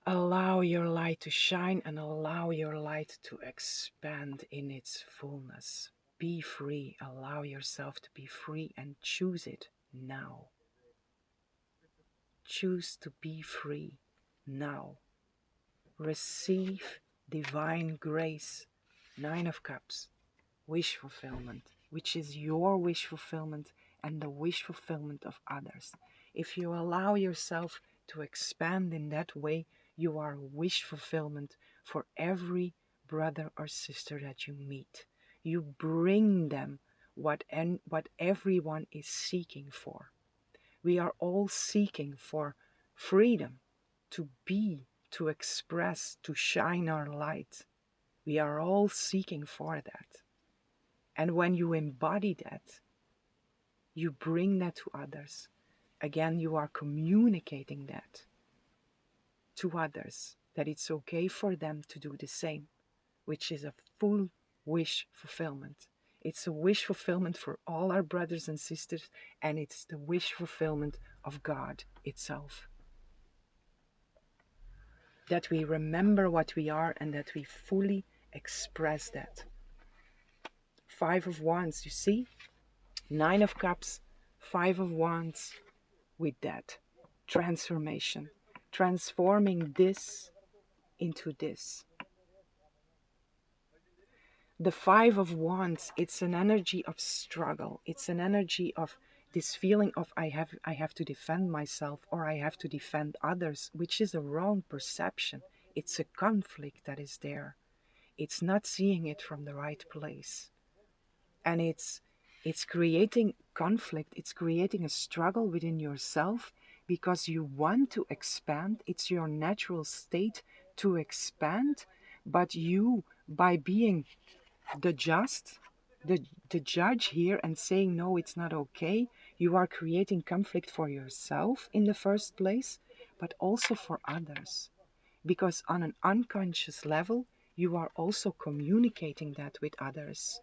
allow your light to shine and allow your light to expand in its fullness. Be free. Allow yourself to be free and choose it now. Choose to be free now. Receive divine grace. 9 of Cups. Wish fulfillment, which is your wish fulfillment and the wish fulfillment of others. If you allow yourself to expand in that way, you are wish fulfillment for every brother or sister that you meet. You bring them what everyone is seeking for. We are all seeking for freedom, to be, to express, to shine our light. We are all seeking for that. And when you embody that, you bring that to others. Again, you are communicating that to others, that it's okay for them to do the same, which is a full wish fulfillment. It's a wish fulfillment for all our brothers and sisters, and it's the wish fulfillment of God itself. That we remember what we are and that we fully express that. Five of Wands, you see? Nine of Cups, Five of Wands with that. Transformation. Transforming this into this. The Five of Wands, it's an energy of struggle. It's an energy of this feeling of I have to defend myself, or I have to defend others, which is a wrong perception. It's a conflict that is there. It's not seeing it from the right place. And it's creating conflict. It's creating a struggle within yourself because you want to expand. It's your natural state to expand, but you, by being the the judge here and saying no, it's not okay, you are creating conflict for yourself in the first place, but also for others, because on an unconscious level you are also communicating that with others.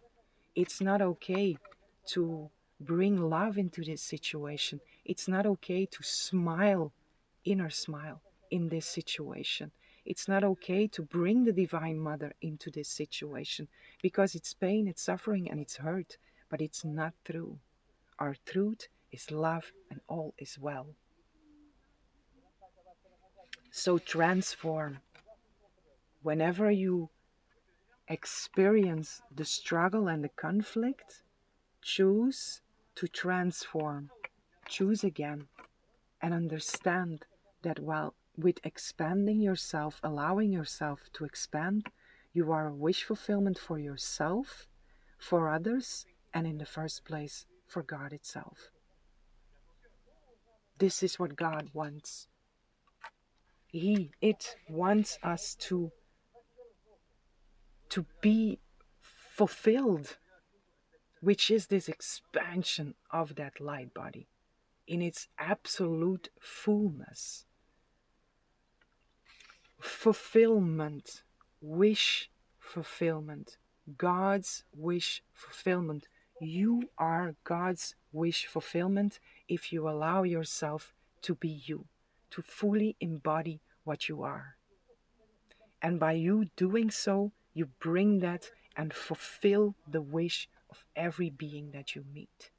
It's not okay to bring love into this situation. It's not okay to smile, inner smile, in this situation. It's not okay to bring the Divine Mother into this situation because it's pain, it's suffering, and it's hurt, but it's not true. Our truth is love, and all is well. So transform. Whenever you experience the struggle and the conflict, choose to transform. Choose again and understand that while with expanding yourself, allowing yourself to expand, you are a wish fulfillment for yourself, for others, and in the first place, for God itself. This is what God wants. It wants us to be fulfilled, which is this expansion of that light body in its absolute fullness. Fulfillment, wish fulfillment, God's wish fulfillment. You are God's wish fulfillment if you allow yourself to be you, to fully embody what you are. And by you doing so, you bring that and fulfill the wish of every being that you meet.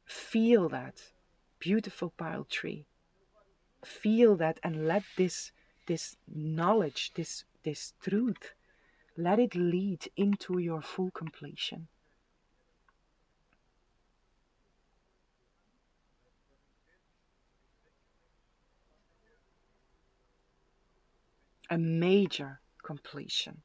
Feel that, beautiful pile tree. Feel that and let this knowledge, this truth, let it lead into your full completion. A major completion.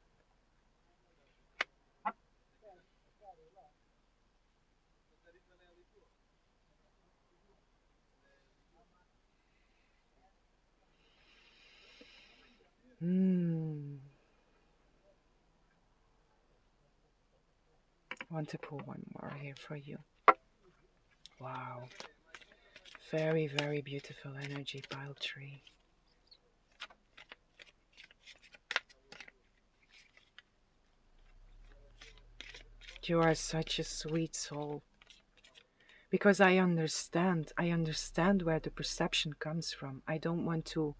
I want to pull one more here for you. Wow. Very, very beautiful energy, pile tree. You are such a sweet soul. Because I understand where the perception comes from. I don't want to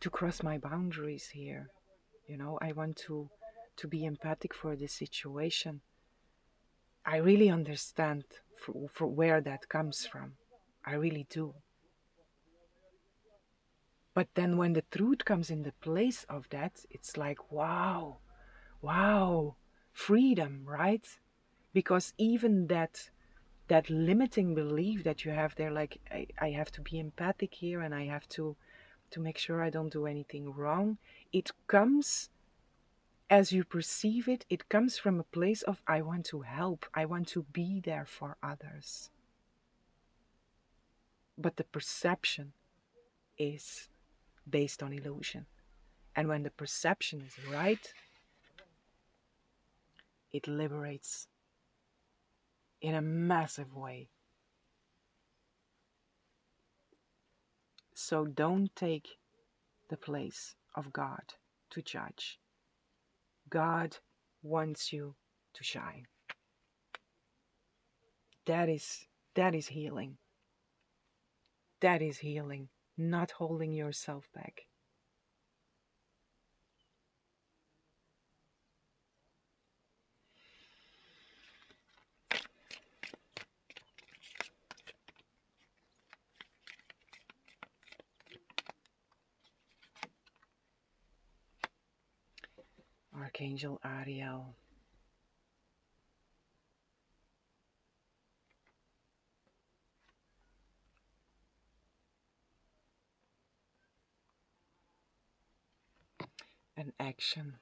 cross my boundaries here. You know, I want to be empathic for the situation. I really understand for where that comes from. I really do. But then when the truth comes in the place of that, it's like, wow, freedom, right? Because even that limiting belief that you have there, like I have to be empathic here and I have to make sure I don't do anything wrong, it comes, as you perceive it, it comes from a place of I want to help, I want to be there for others. But the perception is based on illusion. And when the perception is right, it liberates in a massive way. So don't take the place of God to judge. God wants you to shine. That is healing. That is healing, not holding yourself back. Archangel Ariel. And action.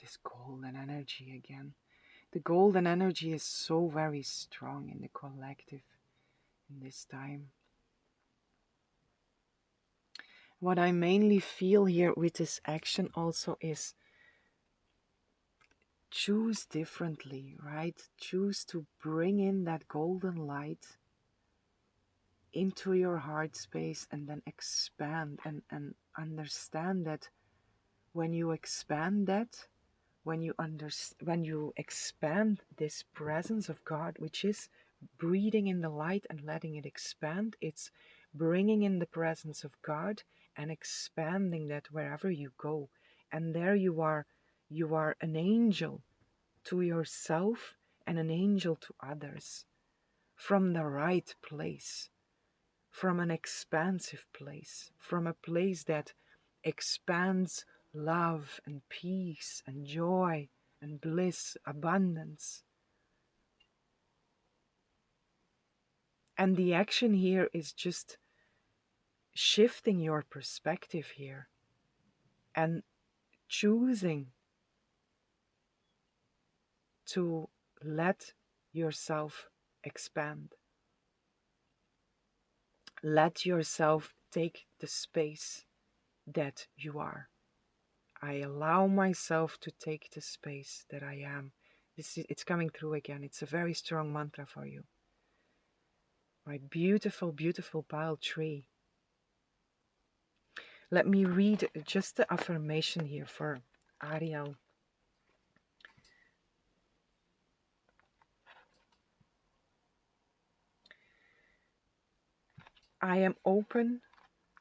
This golden energy again. The golden energy is so very strong in the collective in this time. What I mainly feel here with this action also is choose differently, right? Choose to bring in that golden light into your heart space and then expand and understand that when you expand that, when you expand this presence of God, which is breathing in the light and letting it expand, it's bringing in the presence of God and expanding that wherever you go. And there you are an angel to yourself and an angel to others from the right place, from an expansive place, from a place that expands love and peace and joy and bliss, abundance. And the action here is just shifting your perspective here and choosing to let yourself expand. Let yourself take the space that you are. I allow myself to take the space that I am. It's coming through again. It's a very strong mantra for you. My beautiful, beautiful pile tree. Let me read just the affirmation here for Ariel. I am open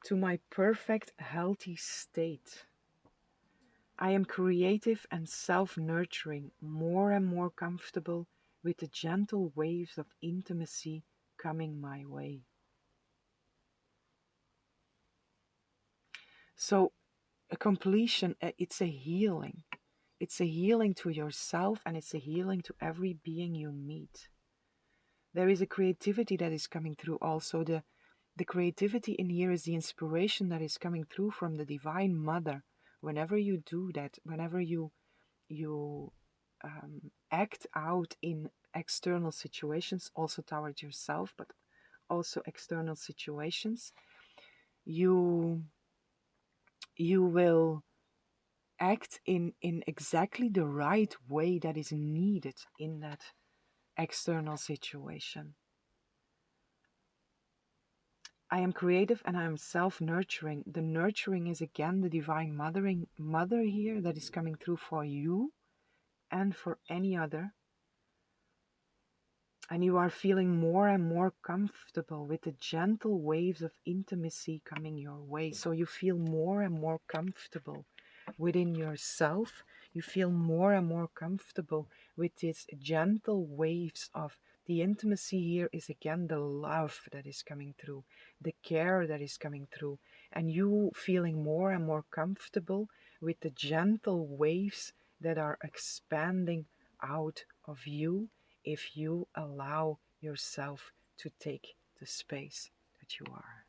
to my perfect, healthy state. I am creative and self-nurturing, more and more comfortable with the gentle waves of intimacy coming my way. So a completion, it's a healing. It's a healing to yourself and it's a healing to every being you meet. There is a creativity that is coming through also. The creativity in here is the inspiration that is coming through from the Divine Mother. Whenever you do that, whenever you act out in external situations, also towards yourself, but also external situations, you will act in exactly the right way that is needed in that external situation. I am creative and I am self-nurturing. The nurturing is again the divine mother here that is coming through for you and for any other. And you are feeling more and more comfortable with the gentle waves of intimacy coming your way. So you feel more and more comfortable within yourself. You feel more and more comfortable with these gentle waves of the intimacy. Here is again the love that is coming through, the care that is coming through, and you feeling more and more comfortable with the gentle waves that are expanding out of you if you allow yourself to take the space that you are.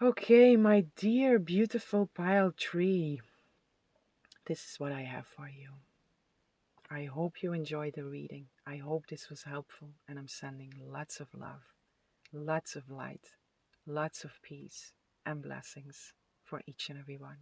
Okay, my dear beautiful pile tree, this is what I have for you. I hope you enjoyed the reading. I hope this was helpful, and I'm sending lots of love, lots of light, lots of peace and blessings for each and every one.